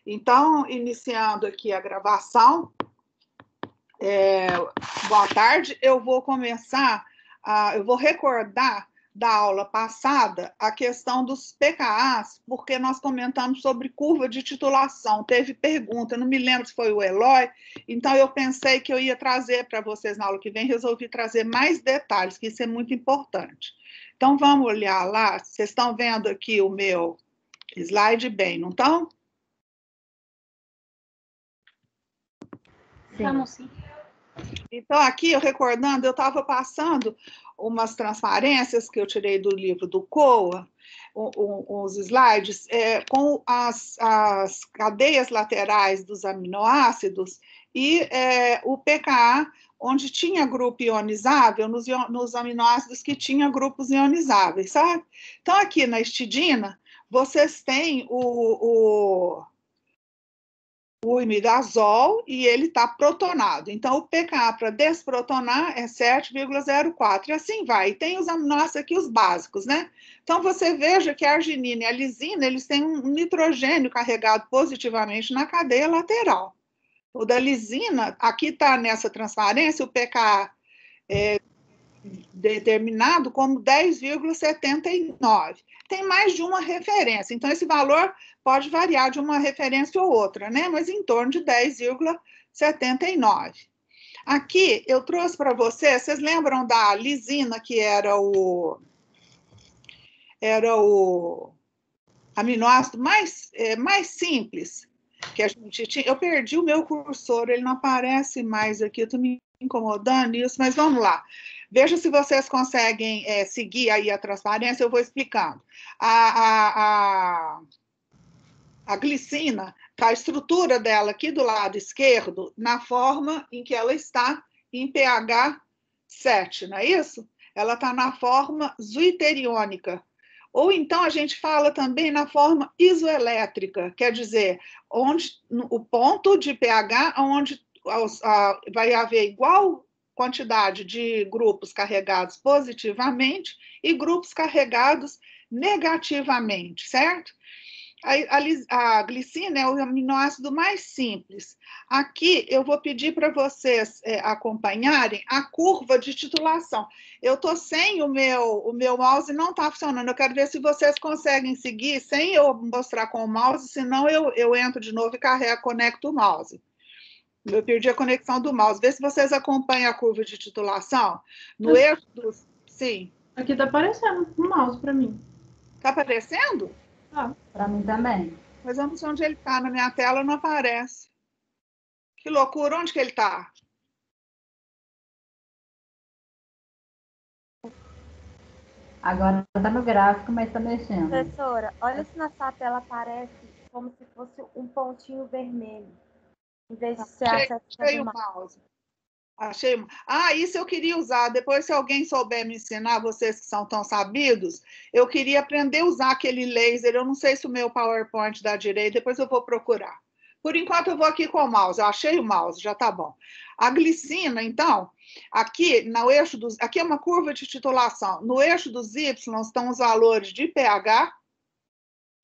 Então, iniciando aqui a gravação, boa tarde, eu vou começar, eu vou recordar da aula passada a questão dos PKAs, porque nós comentamos sobre curva de titulação, teve pergunta, não me lembro se foi o Eloy, então eu pensei que eu ia trazer para vocês na aula que vem, resolvi trazer mais detalhes, que isso é muito importante. Então, vamos olhar lá, vocês estão vendo aqui o meu slide bem, não estão? Estamos sim. Então, aqui, recordando, eu estava passando umas transparências que eu tirei do livro do COA, os slides, com as cadeias laterais dos aminoácidos e o pKa, onde tinha grupo ionizável, nos aminoácidos que tinha grupos ionizáveis, sabe? Então, aqui na histidina, vocês têm o imidazol e ele está protonado. Então, o pKa para desprotonar é 7,04 e assim vai. E tem os aminoácidos aqui, os básicos, né? Então, você veja que a arginina e a lisina, eles têm um nitrogênio carregado positivamente na cadeia lateral. O da lisina, aqui está nessa transparência, o pKa é determinado como 10,79. Tem mais de uma referência, então esse valor pode variar de uma referência ou outra, né? Mas em torno de 10,79. Aqui eu trouxe para vocês lembram da lisina, que era o aminoácido mais simples que a gente tinha. Eu perdi o meu cursor, ele não aparece mais aqui, eu estou me incomodando isso, mas vamos lá. Veja se vocês conseguem seguir aí a transparência, eu vou explicando. A glicina, tá a estrutura dela aqui do lado esquerdo, na forma em que ela está em pH 7, não é isso? Ela está na forma zwitteriônica. Ou então a gente fala também na forma isoelétrica, quer dizer, onde o ponto de pH onde vai haver igual quantidade de grupos carregados positivamente e grupos carregados negativamente, certo? A glicina é o aminoácido mais simples. Aqui eu vou pedir para vocês acompanharem a curva de titulação. Eu estou sem o meu mouse, não está funcionando. Eu quero ver se vocês conseguem seguir sem eu mostrar com o mouse, senão eu entro de novo e carrego, conecto o mouse. Eu perdi a conexão do mouse. Vê se vocês acompanham a curva de titulação. No eixo do... Sim. Aqui está aparecendo um mouse para mim. Está aparecendo? Ah, para mim também. Mas eu não sei onde ele está. Na minha tela não aparece. Que loucura. Onde que ele está? Agora está no gráfico, mas está mexendo. Professora, olha se na sua tela aparece como se fosse um pontinho vermelho. Em vez de ser a seta do mouse. Achei. Isso eu queria usar. Depois, se alguém souber me ensinar, vocês que são tão sabidos, eu queria aprender a usar aquele laser. Eu não sei se o meu PowerPoint dá direito, depois eu vou procurar. Por enquanto, eu vou aqui com o mouse. Eu achei o mouse, já tá bom. A glicina, então, aqui no eixo dos. Aqui é uma curva de titulação. No eixo dos Y estão os valores de pH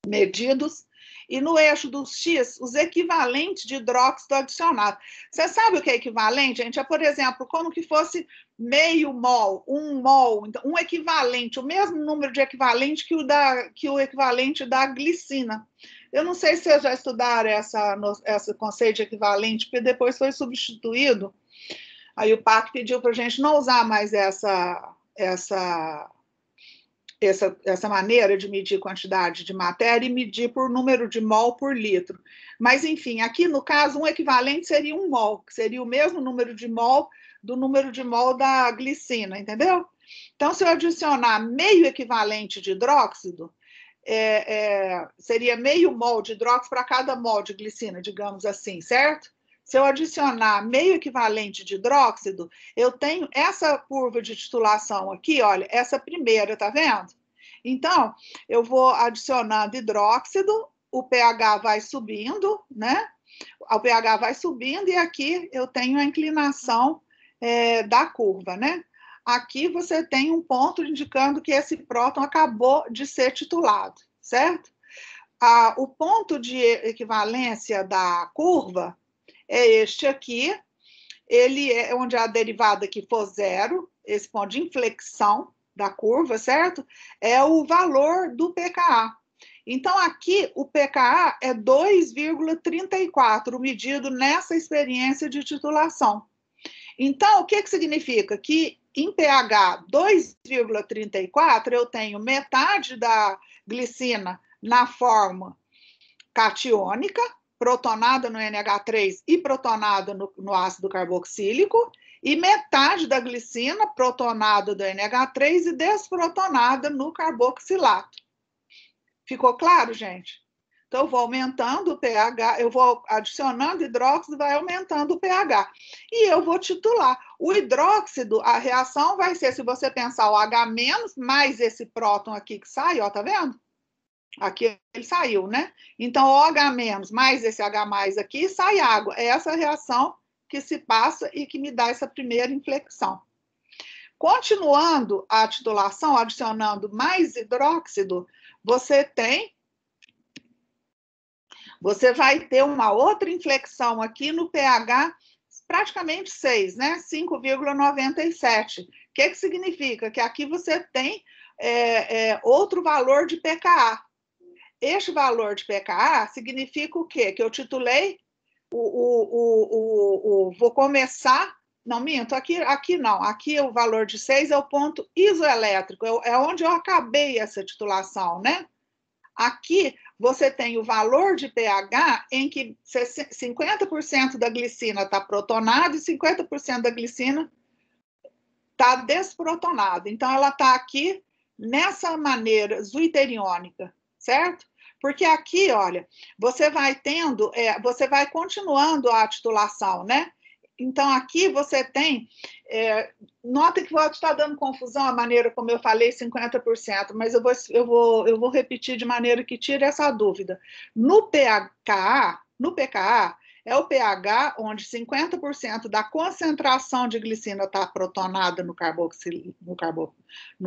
medidos. E no eixo dos X, os equivalentes de hidróxido adicionado. Você sabe o que é equivalente, gente? É, por exemplo, como que fosse meio mol, 1 mol, então, um equivalente, o mesmo número de equivalente que o equivalente da glicina. Eu não sei se vocês já estudaram esse conceito de equivalente, porque depois foi substituído. Aí o PAC pediu para a gente não usar mais essa maneira de medir quantidade de matéria e medir por número de mol por litro. Mas, enfim, aqui no caso, um equivalente seria 1 mol, que seria o mesmo número de mol do número de mol da glicina, entendeu? Então, se eu adicionar meio equivalente de hidróxido, seria meio mol de hidróxido para cada mol de glicina, digamos assim, certo? Se eu adicionar meio equivalente de hidróxido, eu tenho essa curva de titulação aqui, olha, essa primeira, tá vendo? Então, eu vou adicionando hidróxido, o pH vai subindo, né? O pH vai subindo e aqui eu tenho a inclinação da curva, né? Aqui você tem um ponto indicando que esse próton acabou de ser titulado, certo? o ponto de equivalência da curva é este aqui, ele é onde a derivada aqui for zero, esse ponto de inflexão da curva, certo? É o valor do pKa. Então, aqui, o pKa é 2,34, medido nessa experiência de titulação. Então, o que significa? Que em pH 2,34, eu tenho metade da glicina na forma catiônica, protonada no NH3 e protonada no ácido carboxílico, e metade da glicina protonada do NH3 e desprotonada no carboxilato. Ficou claro, gente? Então, eu vou aumentando o pH, eu vou adicionando hidróxido, vai aumentando o pH. E eu vou titular. O hidróxido, a reação vai ser, se você pensar o H- mais esse próton aqui que sai, ó, tá vendo? Aqui ele saiu, né? Então, o OH- mais esse H- aqui, sai água. É essa reação que se passa e que me dá essa primeira inflexão. Continuando a titulação, adicionando mais hidróxido, você vai ter uma outra inflexão aqui no pH praticamente 6, né? 5,97. O que significa? Que aqui você tem outro valor de pKa. Este valor de pKa significa o quê? Que eu titulei, vou começar, não minto, aqui não, aqui o valor de 6 é o ponto isoelétrico, é onde eu acabei essa titulação, né? Aqui você tem o valor de pH em que 50% da glicina está protonada e 50% da glicina está desprotonada. Então, ela está aqui nessa maneira zwitteriônica, certo? Porque aqui, olha, você vai tendo, você vai continuando a titulação, né? Então, aqui você tem, nota que pode estar dando confusão a maneira como eu falei, 50%, mas eu vou repetir de maneira que tire essa dúvida. No pKa, é o pH onde 50% da concentração de glicina está protonada no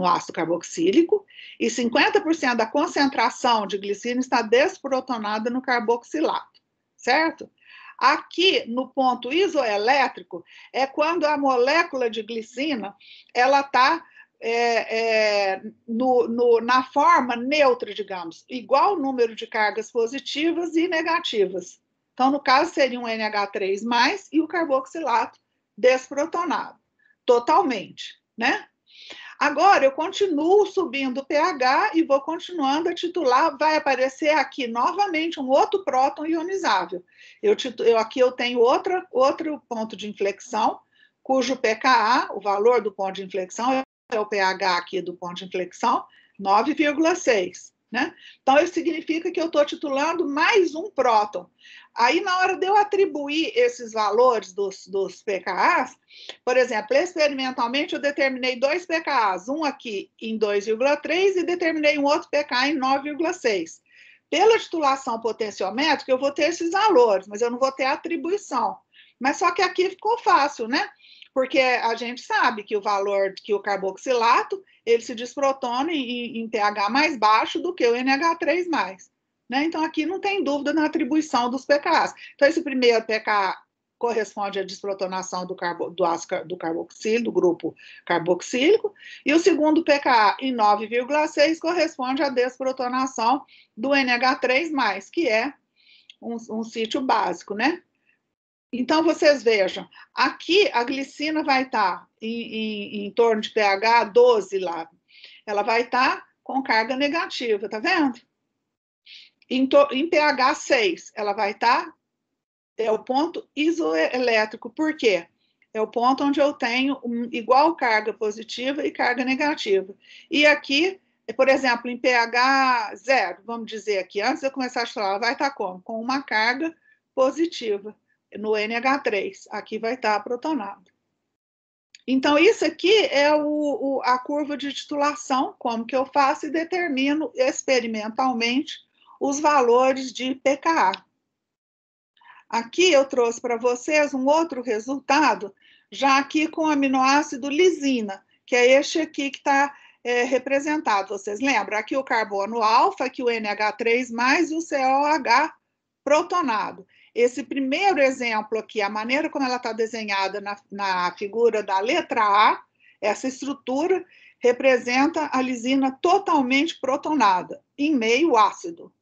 ácido carboxílico e 50% da concentração de glicina está desprotonada no carboxilato, certo? Aqui, no ponto isoelétrico, é quando a molécula de glicina ela está na forma neutra, digamos, igual o número de cargas positivas e negativas. Então, no caso, seria um NH3+, e o carboxilato desprotonado, totalmente, né? Agora, eu continuo subindo o pH e vou continuando a titular, vai aparecer aqui novamente um outro próton ionizável. Aqui eu tenho outro ponto de inflexão, cujo pKa, o valor do ponto de inflexão, é o pH aqui do ponto de inflexão, 9,6. Né? Então, isso significa que eu estou titulando mais um próton. Aí, na hora de eu atribuir esses valores dos pKas, por exemplo, experimentalmente eu determinei 2 pKas, um aqui em 2,3 e determinei um outro pKa em 9,6. Pela titulação potenciométrica, eu vou ter esses valores, mas eu não vou ter atribuição. Mas só que aqui ficou fácil, né? Porque a gente sabe que o valor, que o carboxilato, ele se desprotona em pH mais baixo do que o NH3+. Né? Então, aqui não tem dúvida na atribuição dos pKs. Então, esse primeiro pKa corresponde à desprotonação do ácido do carboxílico, do grupo carboxílico, e o segundo pKa, em 9,6, corresponde à desprotonação do NH3+, que é um sítio básico, né? Então, vocês vejam, aqui a glicina vai estar em torno de pH 12 lá. Ela vai estar com carga negativa, tá vendo? Em pH 6, ela vai estar, é o ponto isoelétrico. Por quê? É o ponto onde eu tenho igual carga positiva e carga negativa. E aqui, por exemplo, em pH 0, vamos dizer aqui, antes de eu começar a falar, ela vai estar como? Com uma carga positiva. No NH3, aqui vai estar protonado. Então, isso aqui é a curva de titulação, como que eu faço e determino experimentalmente os valores de pKa. Aqui eu trouxe para vocês um outro resultado, já aqui com o aminoácido lisina, que é este aqui que está representado. Vocês lembram? Aqui o carbono alfa, aqui o NH3+, e o COH protonado. Esse primeiro exemplo aqui, a maneira como ela está desenhada na figura da letra A, essa estrutura representa a lisina totalmente protonada, em meio ácido.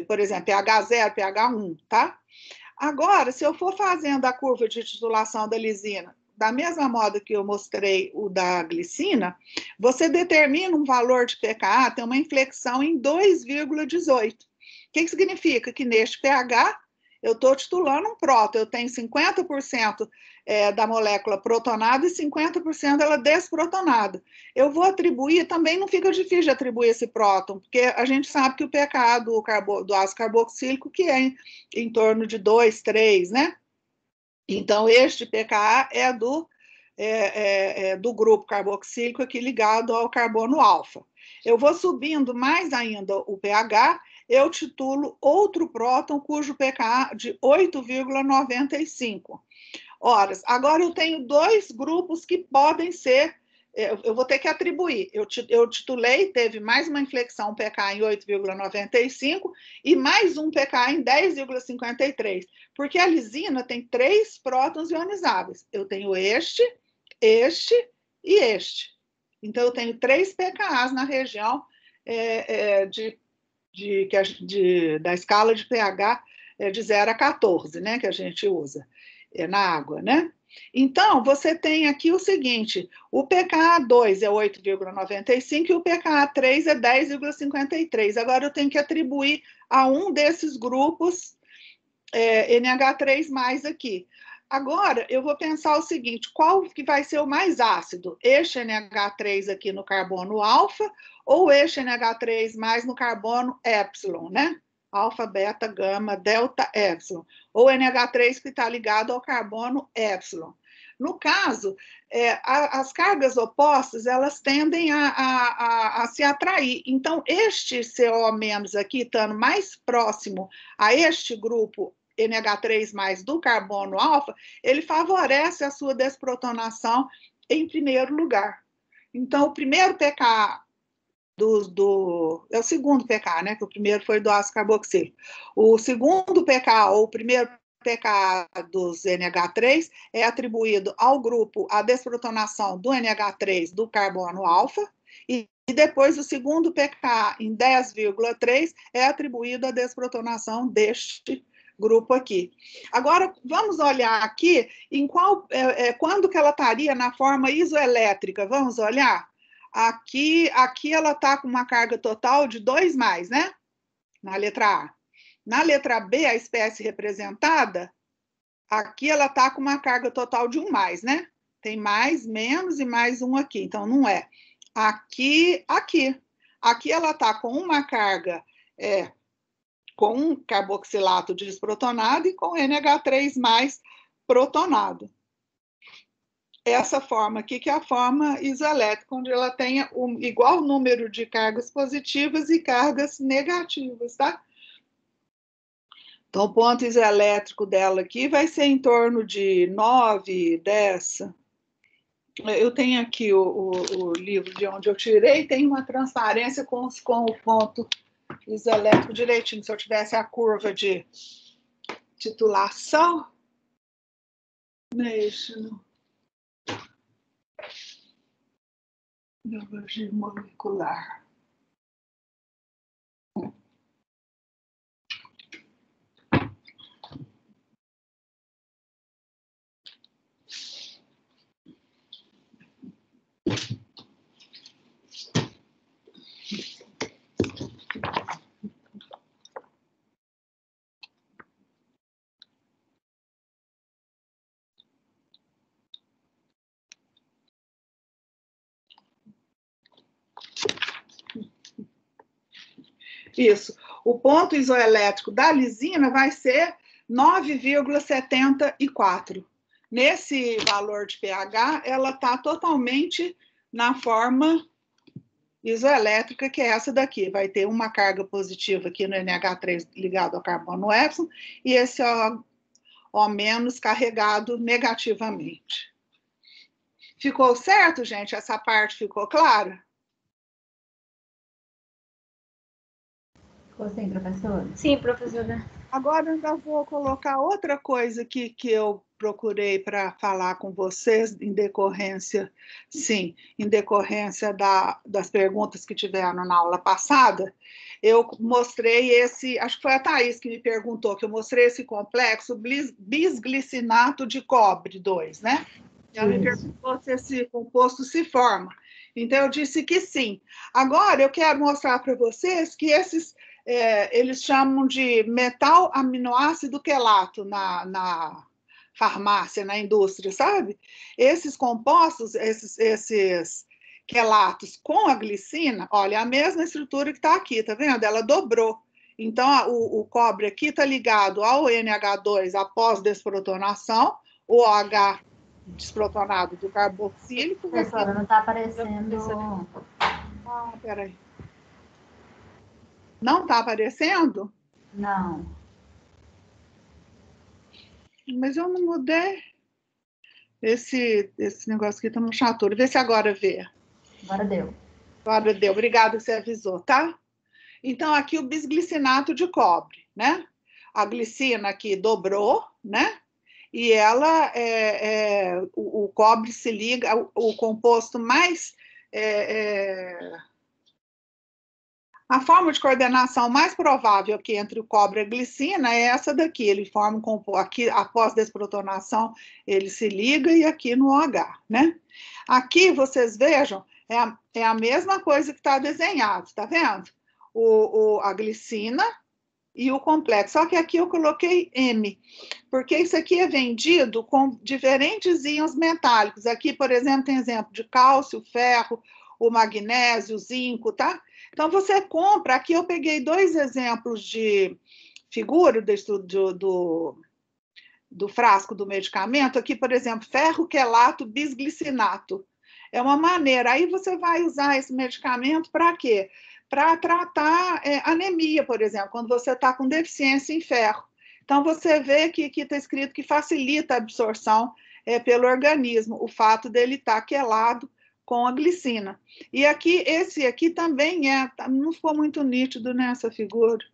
Por exemplo, pH 0, pH 1, tá? Agora, se eu for fazendo a curva de titulação da lisina, da mesma modo que eu mostrei o da glicina, você determina um valor de pKa, tem uma inflexão em 2,18. O que significa? Que neste pH, eu estou titulando um próton, eu tenho 50% da molécula protonada e 50% ela desprotonada. Eu vou atribuir, também não fica difícil de atribuir esse próton, porque a gente sabe que o pKa do ácido carboxílico que é em torno de 2, 3, né? Então, este pKa é do grupo carboxílico aqui ligado ao carbono alfa. Eu vou subindo mais ainda o pH, eu titulo outro próton cujo pKa de 8,95 horas. Agora eu tenho dois grupos que podem ser, eu vou ter que atribuir. Eu titulei, teve mais uma inflexão pKa em 8,95 e mais um pKa em 10,53, porque a lisina tem 3 prótons ionizáveis. Eu tenho este e este. Então, eu tenho 3 pKas na região da escala de pH de 0 a 14, né, que a gente usa na água, né? Então, você tem aqui o seguinte, o pKa2 é 8,95 e o pKa3 é 10,53. Agora, eu tenho que atribuir a um desses grupos NH3+ aqui. Agora, eu vou pensar o seguinte, qual que vai ser o mais ácido? Este NH3 aqui no carbono alfa ou este NH3+ no carbono épsilon, né? Alfa, beta, gama, delta, épsilon. Ou NH3 que está ligado ao carbono épsilon. No caso, as cargas opostas, elas tendem a se atrair. Então, este CO- aqui, estando mais próximo a este grupo NH3+ do carbono alfa, ele favorece a sua desprotonação em primeiro lugar. Então, o primeiro pKa é o segundo pKa, né? Que o primeiro foi do ácido carboxílico. O segundo pKa, ou o primeiro pKa dos NH3, é atribuído ao grupo a desprotonação do NH3 do carbono alfa, e depois o segundo pKa em 10,3 é atribuído à desprotonação deste grupo aqui. Agora, vamos olhar aqui em quando que ela estaria na forma isoelétrica. Vamos olhar? Aqui ela está com uma carga total de 2+, né? Na letra A. Na letra B, a espécie representada, aqui ela está com uma carga total de 1+, né? Tem mais, menos e mais um aqui, então não é. Aqui ela está com uma carga com um carboxilato desprotonado e com NH3+ protonado. Essa forma aqui, que é a forma isoelétrica, onde ela tem igual número de cargas positivas e cargas negativas, tá? Então, o ponto isoelétrico dela aqui vai ser em torno de 9, 10. Eu tenho aqui o livro de onde eu tirei, tem uma transparência com o ponto isoelétrico direitinho. Se eu tivesse a curva de titulação, biologia molecular. Isso. O ponto isoelétrico da lisina vai ser 9,74. Nesse valor de pH, ela está totalmente na forma isoelétrica, que é essa daqui. Vai ter uma carga positiva aqui no NH3 ligado ao carbono épsilon e esse O- carregado negativamente. Ficou certo, gente? Essa parte ficou clara? Ficou sim, professora? Sim, professora. Agora eu ainda vou colocar outra coisa aqui que eu procurei para falar com vocês em decorrência, sim, em decorrência das perguntas que tiveram na aula passada. Eu mostrei esse, acho que foi a Thaís que me perguntou, que eu mostrei esse complexo bisglicinato de cobre 2, né? Ela me perguntou se esse composto se forma. Então, eu disse que sim. Agora, eu quero mostrar para vocês que eles chamam de metal aminoácido quelato na farmácia, na indústria, sabe? Esses compostos, esses quelatos com a glicina, olha, a mesma estrutura que está aqui, tá vendo? Ela dobrou. Então, o cobre aqui está ligado ao NH2 após desprotonação, o OH desprotonado do carboxílico. Professora, não está aparecendo. Ah, peraí. Não está aparecendo? Não. Mas eu não mudei. Esse negócio aqui está no chatura. Vê se agora vê. Agora deu. Agora deu. Obrigada que você avisou, tá? Então, aqui o bisglicinato de cobre, né? A glicina aqui dobrou, né? E ela, o cobre se liga, o composto mais... a forma de coordenação mais provável aqui entre o cobre e a glicina é essa daqui. Ele forma um composto, aqui após desprotonação, ele se liga e aqui no OH, né? Aqui, vocês vejam, é a mesma coisa que está desenhado, tá vendo? A glicina e o complexo. Só que aqui eu coloquei M, porque isso aqui é vendido com diferentes íons metálicos. Aqui, por exemplo, tem exemplo de cálcio, ferro, o magnésio, o zinco, tá? Então, você compra, aqui eu peguei 2 exemplos de figura do frasco do medicamento. Aqui, por exemplo, ferro quelato bisglicinato. É uma maneira. Aí você vai usar esse medicamento para quê? Para tratar anemia, por exemplo, quando você está com deficiência em ferro. Então, você vê que aqui está escrito que facilita a absorção pelo organismo, o fato dele estar quelado com a glicina. E aqui, esse aqui também não ficou muito nítido nessa figura,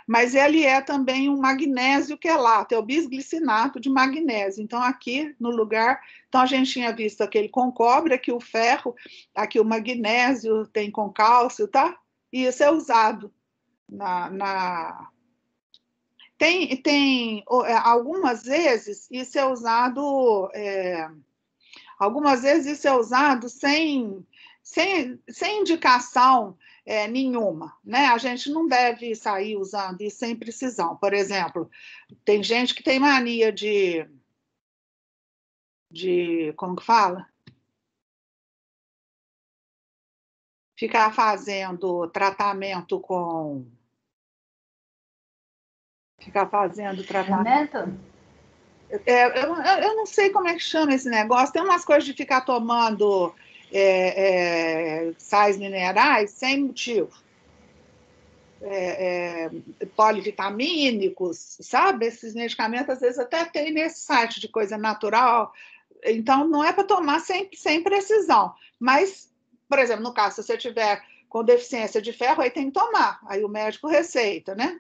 mas ele é também um magnésio quelato, é o bisglicinato de magnésio. Então, aqui no lugar, então a gente tinha visto aquele com cobre, aqui o ferro, aqui o magnésio tem com cálcio, tá? E isso é usado tem algumas vezes isso é usado sem indicação nenhuma, né? A gente não deve sair usando isso sem precisão. Por exemplo, tem gente que tem mania de como que fala? Ficar fazendo tratamento com... Ficar fazendo tratamento... Eu não sei como é que chama esse negócio. Tem umas coisas de ficar tomando sais minerais sem motivo. Polivitamínicos, sabe? Esses medicamentos, às vezes, até tem nesse site de coisa natural. Então, não é para tomar sem precisão. Mas, por exemplo, no caso, se você tiver com deficiência de ferro, aí tem que tomar. Aí o médico receita, né?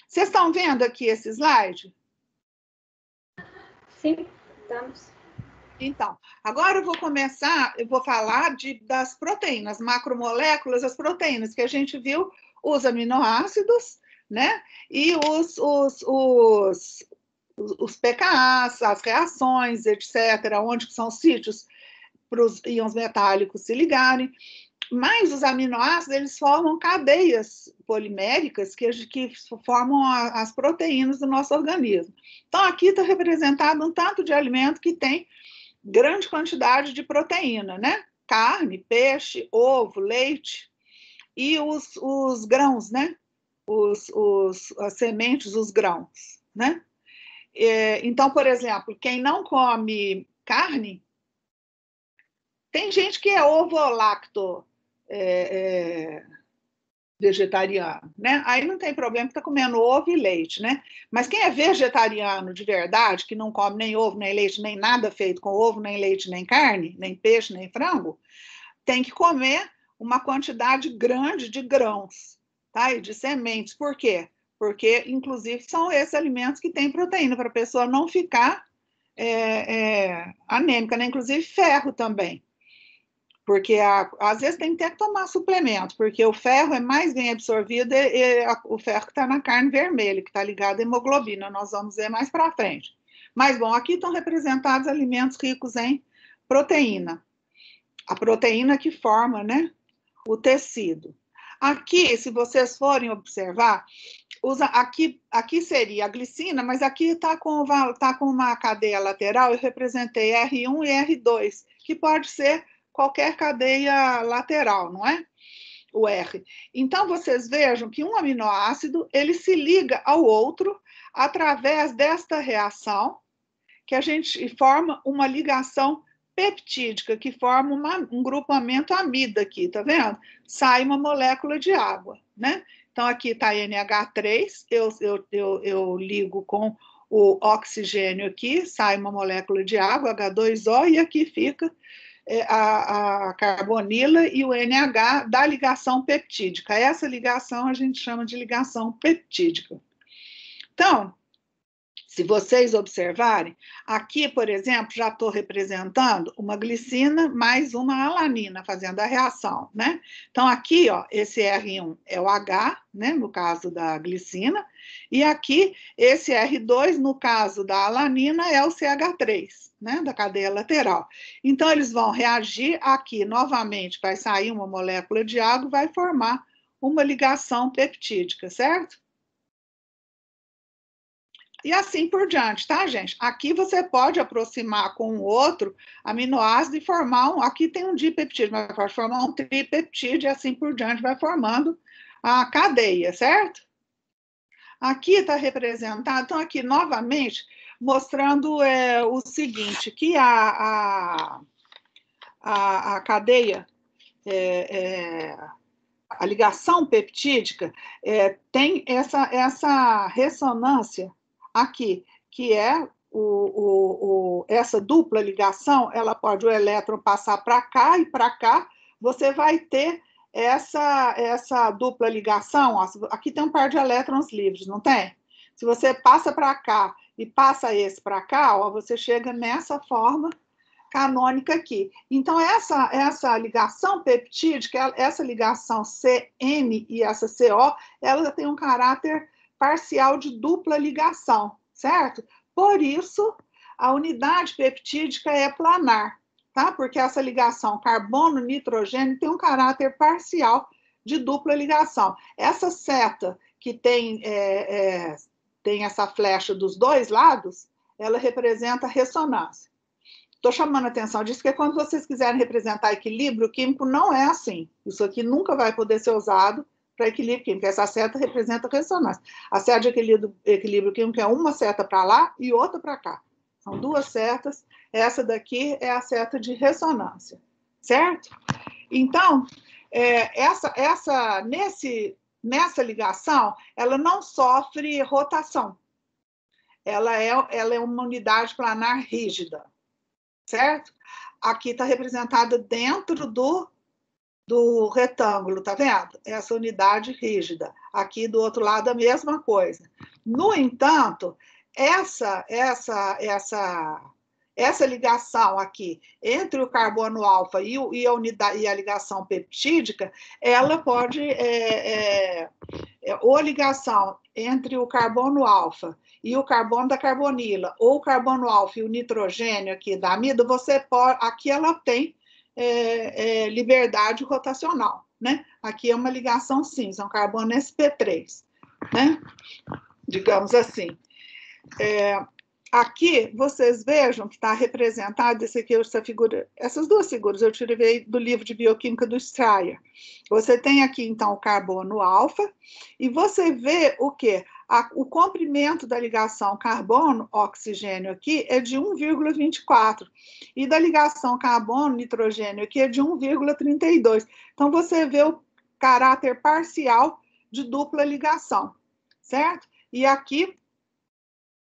Vocês estão vendo aqui esse slide? Sim, estamos. Então, agora eu vou falar das proteínas, macromoléculas, as proteínas, que a gente viu os aminoácidos, né? E os pKAs, as reações, etc., onde são os sítios para os íons metálicos se ligarem. Mas os aminoácidos, eles formam cadeias poliméricas que formam as proteínas do nosso organismo. Então, aqui está representado um tanto de alimento que tem grande quantidade de proteína, né? Carne, peixe, ovo, leite e os grãos, né? As sementes, os grãos, né? Então, por exemplo, quem não come carne, tem gente que é ovo-lacto vegetariano, né? Aí não tem problema, está comendo ovo e leite, né? Mas quem é vegetariano de verdade, que não come nem ovo, nem leite, nem nada feito com ovo, nem leite, nem carne, nem peixe, nem frango, tem que comer uma quantidade grande de grãos, tá? E de sementes. Por quê? Porque, inclusive, são esses alimentos que têm proteína, para a pessoa não ficar anêmica, né? Inclusive ferro também. Porque às vezes tem que ter que tomar suplemento, porque o ferro é mais bem absorvido, o ferro que está na carne vermelha, que está ligado à hemoglobina, nós vamos ver mais para frente. Mas, bom, aqui estão representados alimentos ricos em proteína. A proteína que forma, né, o tecido. Aqui, se vocês forem observar, aqui seria a glicina, mas aqui está com uma cadeia lateral, eu representei R1 e R2, que pode ser qualquer cadeia lateral, não é? O R. Então, vocês vejam que um aminoácido, ele se liga ao outro através desta reação, que a gente forma uma ligação peptídica, que forma um grupamento amida aqui, tá vendo? Sai uma molécula de água, né? Então, aqui está NH3, eu ligo com o oxigênio aqui, sai uma molécula de água, H2O, e aqui fica a carbonila e o NH da ligação peptídica. Essa ligação a gente chama de ligação peptídica. Então, se vocês observarem, aqui, por exemplo, já estou representando uma glicina mais uma alanina, fazendo a reação, né? Então, aqui, ó, esse R1 é o H, né, no caso da glicina, e aqui, esse R2, no caso da alanina, é o CH3, né, da cadeia lateral. Então, eles vão reagir aqui, novamente, vai sair uma molécula de água, vai formar uma ligação peptídica, certo? E assim por diante, tá, gente? Aqui você pode aproximar com o outro aminoácido e formar aqui tem um dipeptídeo, mas pode formar um tripeptídeo e assim por diante, vai formando a cadeia, certo? Aqui está representado, então aqui novamente, mostrando o seguinte, que a cadeia, a ligação peptídica tem essa ressonância aqui, que é essa dupla ligação, ela pode o elétron passar para cá e para cá, você vai ter essa dupla ligação, ó, aqui tem um par de elétrons livres, não tem? Se você passa para cá e passa esse para cá, ó, você chega nessa forma canônica aqui. Então, essa ligação peptídica, essa ligação CN e essa CO, ela tem um caráter parcial de dupla ligação, certo? Por isso, a unidade peptídica é planar, tá? Porque essa ligação carbono-nitrogênio tem um caráter parcial de dupla ligação. Essa seta que tem essa flecha dos dois lados, ela representa ressonância. Estou chamando a atenção disso, porque quando vocês quiserem representar equilíbrio químico, não é assim. Isso aqui nunca vai poder ser usado para equilíbrio químico. Essa seta representa ressonância. A seta de equilíbrio químico é uma seta para lá e outra para cá. São duas setas. Essa daqui é a seta de ressonância, certo? Então, nessa ligação, ela não sofre rotação. Ela é uma unidade planar rígida, certo? Aqui está representada dentro do retângulo, tá vendo? Essa unidade rígida. Aqui do outro lado a mesma coisa. No entanto, essa ligação aqui entre o carbono alfa e a ligação peptídica, ela pode, ou a ligação entre o carbono alfa e o carbono da carbonila, ou o carbono alfa e o nitrogênio aqui da amida, aqui ela tem liberdade rotacional, né? Aqui é uma ligação cinza, um carbono sp3, né? Digamos assim. Aqui, vocês vejam que está representado essas duas figuras eu tirei do livro de bioquímica do Strayer. Você tem aqui, então, o carbono alfa, e você vê o quê? O comprimento da ligação carbono-oxigênio aqui é de 1,24, e da ligação carbono-nitrogênio aqui é de 1,32. Então, você vê o caráter parcial de dupla ligação, certo? E aqui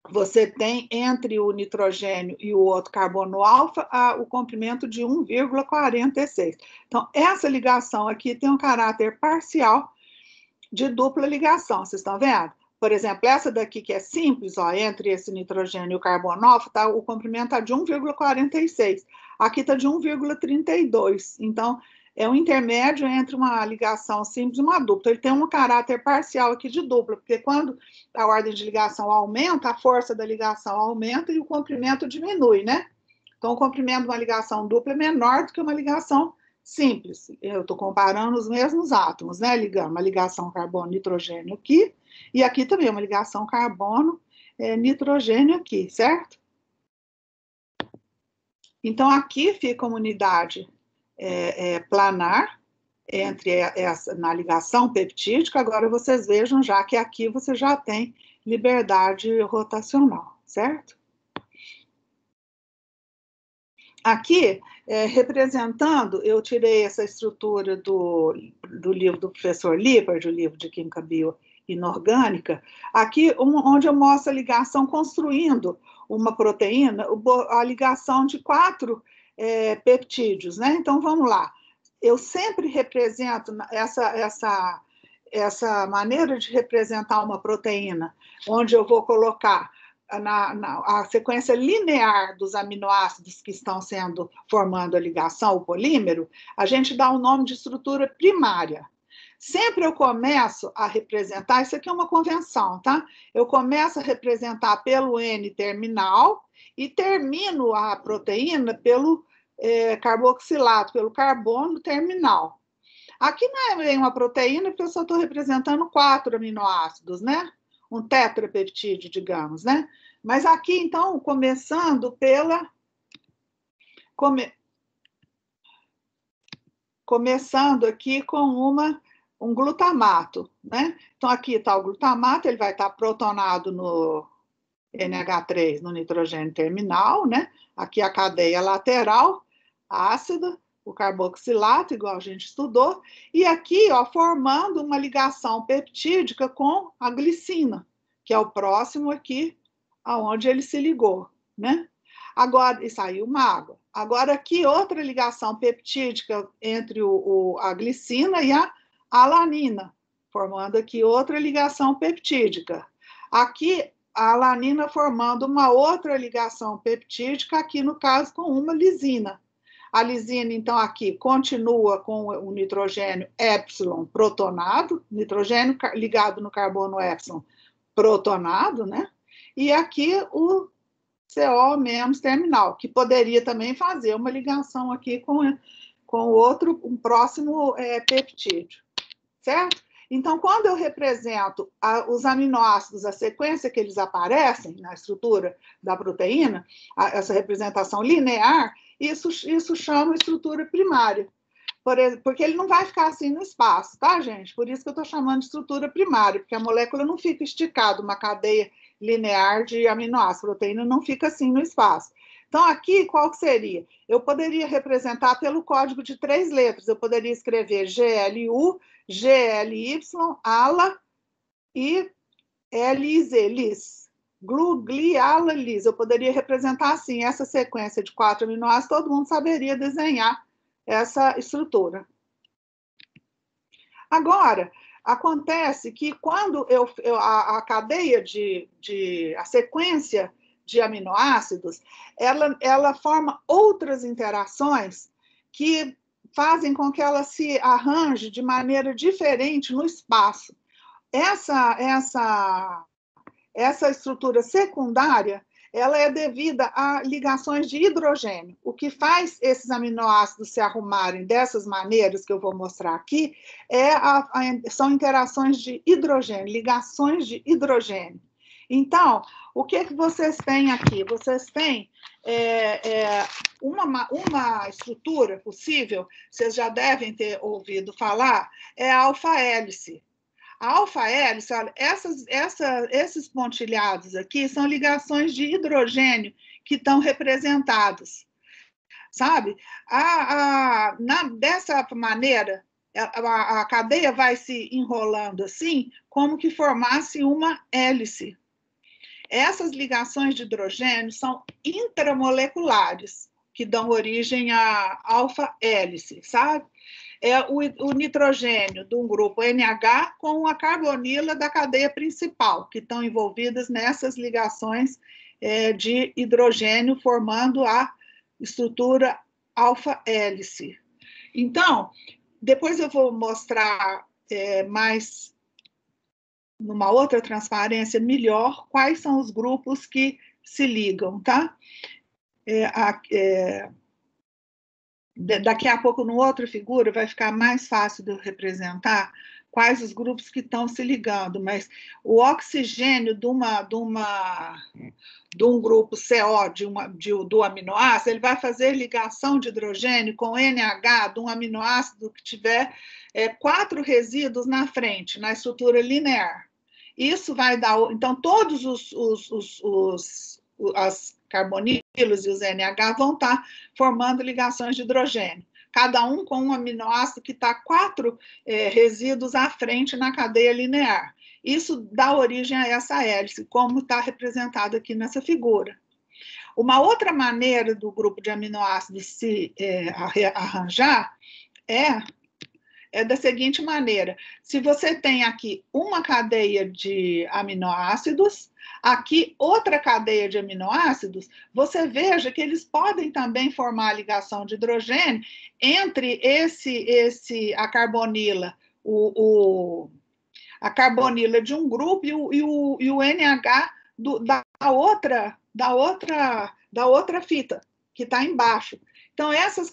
você tem entre o nitrogênio e o outro carbono alfa o comprimento de 1,46. Então, essa ligação aqui tem um caráter parcial de dupla ligação, vocês estão vendo? Por exemplo, essa daqui que é simples, ó, entre esse nitrogênio e o carbono, tá, o comprimento está de 1,46. Aqui está de 1,32. Então, é um intermédio entre uma ligação simples e uma dupla. Ele tem um caráter parcial aqui de dupla, porque quando a ordem de ligação aumenta, a força da ligação aumenta e o comprimento diminui, né? Então, o comprimento de uma ligação dupla é menor do que uma ligação simples. Eu estou comparando os mesmos átomos, né? Ligando uma ligação carbono-nitrogênio aqui, e aqui também uma ligação carbono-nitrogênio aqui, certo? Então, aqui fica uma unidade planar na ligação peptídica. Agora, vocês vejam já que aqui você já tem liberdade rotacional, certo? Aqui, representando, eu tirei essa estrutura do livro do professor Lippard, o livro de Química Bioinorgânica, aqui onde eu mostro a ligação construindo uma proteína, a ligação de 4 peptídeos, né? Então, vamos lá. Eu sempre represento essa maneira de representar uma proteína, onde eu vou colocar a sequência linear dos aminoácidos que estão formando a ligação, o polímero, a gente dá o nome de estrutura primária. Sempre eu começo a representar, isso aqui é uma convenção, tá? Eu começo a representar pelo N terminal e termino a proteína pelo carboxilato, pelo carbono terminal. Aqui não é bem uma proteína, porque eu só estou representando 4 aminoácidos, né? Um tetrapeptídeo, digamos, né? Mas aqui, então, começando começando aqui com um glutamato, né? Então, aqui está o glutamato, ele vai estar protonado no NH3, no nitrogênio terminal, né? Aqui a cadeia lateral, ácida, o carboxilato, igual a gente estudou, e aqui, ó, formando uma ligação peptídica com a glicina, que é o próximo aqui, aonde ele se ligou, né? Agora, e saiu uma água. Agora, aqui, outra ligação peptídica entre a glicina e a alanina, formando aqui outra ligação peptídica. Aqui, a alanina formando uma outra ligação peptídica, aqui, no caso, com uma lisina. A lisina, então, aqui continua com o nitrogênio épsilon protonado, nitrogênio ligado no carbono épsilon protonado, né? E aqui o CO menos terminal, que poderia também fazer uma ligação aqui com outro, um próximo peptídeo, certo? Então, quando eu represento os aminoácidos, a sequência que eles aparecem na estrutura da proteína, essa representação linear, isso chama estrutura primária. Porque ele não vai ficar assim no espaço, tá, gente? Por isso que eu estou chamando de estrutura primária, porque a molécula não fica esticada, uma cadeia linear de aminoácidos, a proteína não fica assim no espaço. Então, aqui, qual que seria? Eu poderia representar pelo código de 3 letras. Eu poderia escrever GLU, GLY, ALA e LIZ, LIS. Glu, gli, ala, lis. Eu poderia representar assim, essa sequência de 4 aminoácidos, todo mundo saberia desenhar essa estrutura. Agora, acontece que quando a cadeia a sequência de aminoácidos, ela forma outras interações que fazem com que ela se arranje de maneira diferente no espaço. Essa estrutura secundária, ela é devida a ligações de hidrogênio. O que faz esses aminoácidos se arrumarem dessas maneiras que eu vou mostrar aqui são interações de hidrogênio, ligações de hidrogênio. Então, o que vocês têm aqui? Vocês têm uma estrutura possível, vocês já devem ter ouvido falar, é a alfa-hélice. A alfa-hélice, olha, esses pontilhados aqui são ligações de hidrogênio que estão representadas, sabe? Dessa maneira, a cadeia vai se enrolando assim, como que formasse uma hélice. Essas ligações de hidrogênio são intramoleculares, que dão origem à alfa-hélice, sabe? é o nitrogênio de um grupo NH com a carbonila da cadeia principal, que estão envolvidas nessas ligações de hidrogênio, formando a estrutura alfa-hélice. Então, depois eu vou mostrar mais, numa outra transparência melhor, quais são os grupos que se ligam, tá? Daqui a pouco, numa outra figura, vai ficar mais fácil de eu representar quais os grupos que estão se ligando, mas o oxigênio de um grupo CO do aminoácido, ele vai fazer ligação de hidrogênio com NH de um aminoácido que tiver 4 resíduos na frente, na estrutura linear. Isso vai dar... Então, todos as carbonilos e os NH vão estar formando ligações de hidrogênio, cada um com um aminoácido que está 4 resíduos à frente na cadeia linear. Isso dá origem a essa hélice, como está representado aqui nessa figura. Uma outra maneira do grupo de aminoácidos se arranjar é da seguinte maneira: se você tem aqui uma cadeia de aminoácidos, aqui outra cadeia de aminoácidos, você veja que eles podem também formar a ligação de hidrogênio entre a carbonila, a carbonila de um grupo e o NH da outra fita, que está embaixo. Então, essas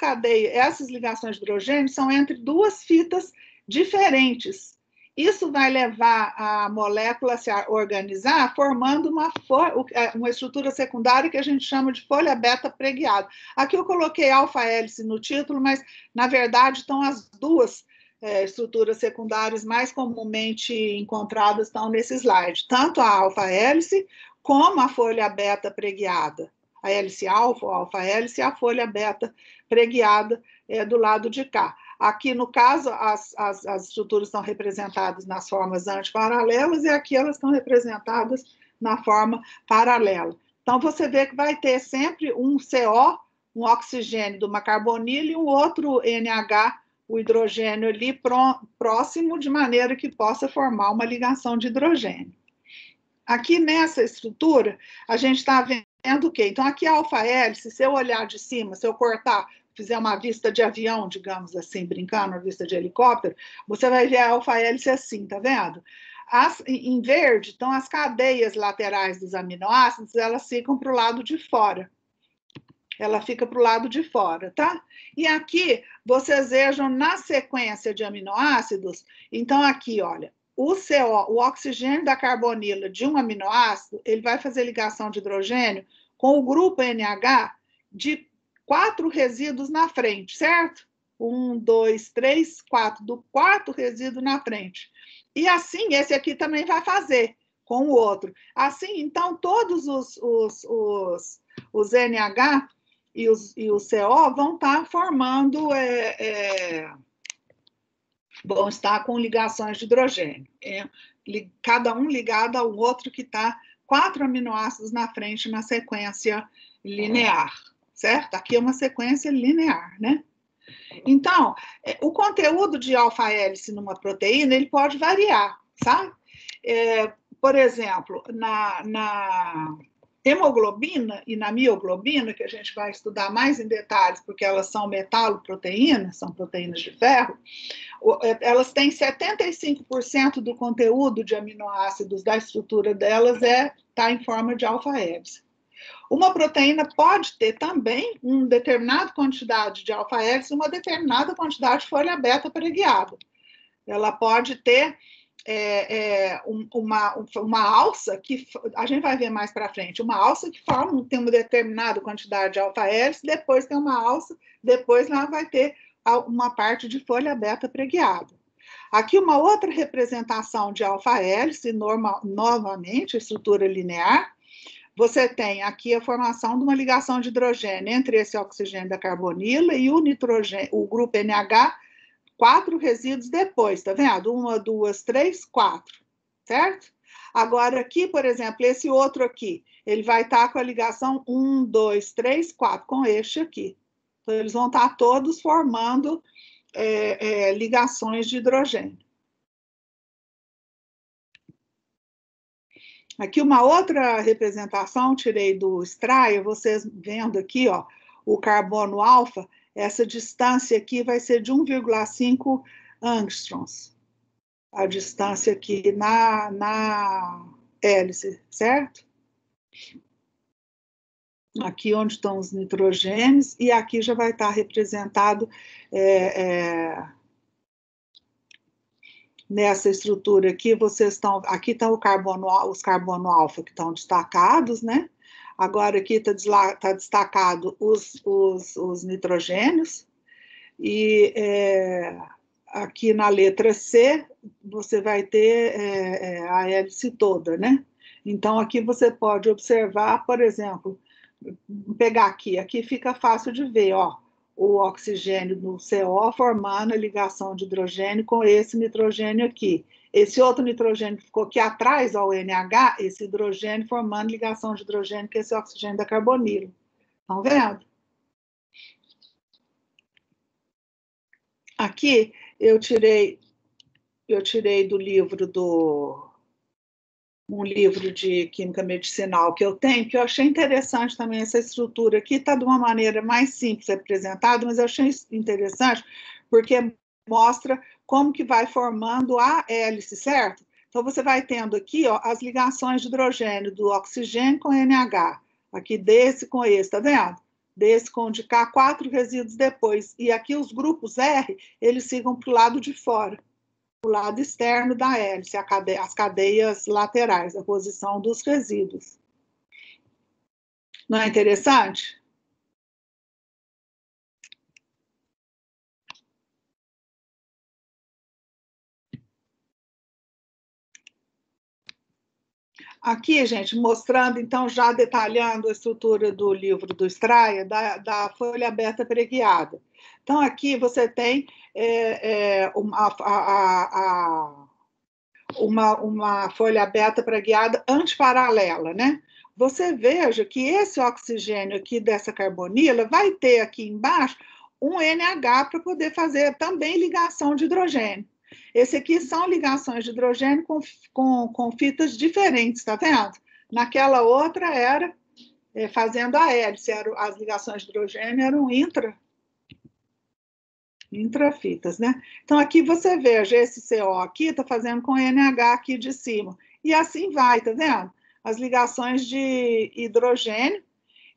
ligações de hidrogênio são entre 2 fitas diferentes. Isso vai levar a molécula a se organizar, formando uma estrutura secundária que a gente chama de folha beta preguiada. Aqui eu coloquei alfa-hélice no título, mas, na verdade, estão as 2 estruturas secundárias mais comumente encontradas estão nesse slide. Tanto a alfa-hélice como a folha beta preguiada. A hélice alfa, ou alfa-hélice, e a folha beta preguiada do lado de cá. Aqui, no caso, as estruturas estão representadas nas formas antiparalelas e aqui elas estão representadas na forma paralela. Então, você vê que vai ter sempre um CO, um oxigênio de uma carbonila e um outro NH, o hidrogênio ali próximo, de maneira que possa formar uma ligação de hidrogênio. Aqui nessa estrutura, a gente está vendo o quê? Então, aqui a alfa-hélice, se eu olhar de cima, se eu cortar, fizer uma vista de avião, digamos assim, brincando, uma vista de helicóptero, você vai ver a alfa-hélice assim, tá vendo? Em verde, então, as cadeias laterais dos aminoácidos, elas ficam para o lado de fora. Ela fica para o lado de fora, tá? E aqui, vocês vejam na sequência de aminoácidos, então aqui, olha, o oxigênio da carbonila de um aminoácido, ele vai fazer ligação de hidrogênio com o grupo NH de 4 resíduos na frente, certo? 1, 2, 3, 4, do 4º resíduo na frente. E assim, esse aqui também vai fazer com o outro. Assim, então, todos os NH e o CO vão estar formando... vão estar com ligações de hidrogênio, cada um ligado ao outro que está 4 aminoácidos na frente na sequência linear, certo? Aqui é uma sequência linear, né? Então, o conteúdo de alfa-hélice numa proteína, ele pode variar, sabe? Por exemplo, na hemoglobina e na mioglobina, que a gente vai estudar mais em detalhes, porque elas são metaloproteínas, são proteínas de ferro, elas têm 75% do conteúdo de aminoácidos da estrutura delas está em forma de alfa-hélice. Uma proteína pode ter também uma determinada quantidade de alfa-hélice e uma determinada quantidade de folha beta preguiada. Ela pode ter uma alça que a gente vai ver mais para frente, uma alça que tem uma determinada quantidade de alfa-hélice, depois tem uma alça, depois lá vai ter uma parte de folha beta preguiada. Aqui uma outra representação de alfa-hélice, novamente, estrutura linear. Você tem aqui a formação de uma ligação de hidrogênio entre esse oxigênio da carbonila e o grupo NH, 4 resíduos depois, tá vendo? 1, 2, 3, 4, certo? Agora aqui, por exemplo, esse outro aqui, ele vai estar com a ligação 1, 2, 3, 4, com este aqui. Então, eles vão estar todos formando ligações de hidrogênio. Aqui uma outra representação, tirei do Strayer, vocês vendo aqui, ó, o carbono alfa, essa distância aqui vai ser de 1,5 angstroms, a distância aqui na hélice, certo? Aqui onde estão os nitrogênios, e aqui já vai estar representado nessa estrutura aqui, aqui estão os carbono alfa que estão destacados, né? Agora aqui está destacado os nitrogênios, e aqui na letra C, você vai ter a hélice toda, né? Então, aqui você pode observar, por exemplo, pegar aqui fica fácil de ver, ó, o oxigênio no CO formando a ligação de hidrogênio com esse nitrogênio aqui. Esse outro nitrogênio que ficou aqui atrás, ó, o NH, esse hidrogênio formando ligação de hidrogênio com esse oxigênio da carbonilo. Estão vendo? Aqui eu tirei do livro um livro de química medicinal que eu tenho, que eu achei interessante também essa estrutura aqui, está de uma maneira mais simples representada, mas eu achei interessante porque mostra como que vai formando a hélice, certo? Então, você vai tendo aqui, ó, as ligações de hidrogênio do oxigênio com NH, aqui desse com esse, tá vendo? Desse com de cá, 4 resíduos depois, e aqui os grupos R, eles sigam para o lado de fora, o lado externo da hélice, as cadeias laterais, a posição dos resíduos. Não é interessante? Aqui, gente, mostrando, então, já detalhando a estrutura do livro do Strayer, da folha aberta preguiada. Então, aqui você tem uma folha aberta preguiada antiparalela, né? Você veja que esse oxigênio aqui dessa carbonila vai ter aqui embaixo um NH para poder fazer também ligação de hidrogênio. Esse aqui são ligações de hidrogênio com fitas diferentes, tá vendo? Naquela outra era fazendo a hélice, as ligações de hidrogênio eram intrafitas, né? Então, aqui você veja, esse CO aqui está fazendo com NH aqui de cima. E assim vai, tá vendo? As ligações de hidrogênio.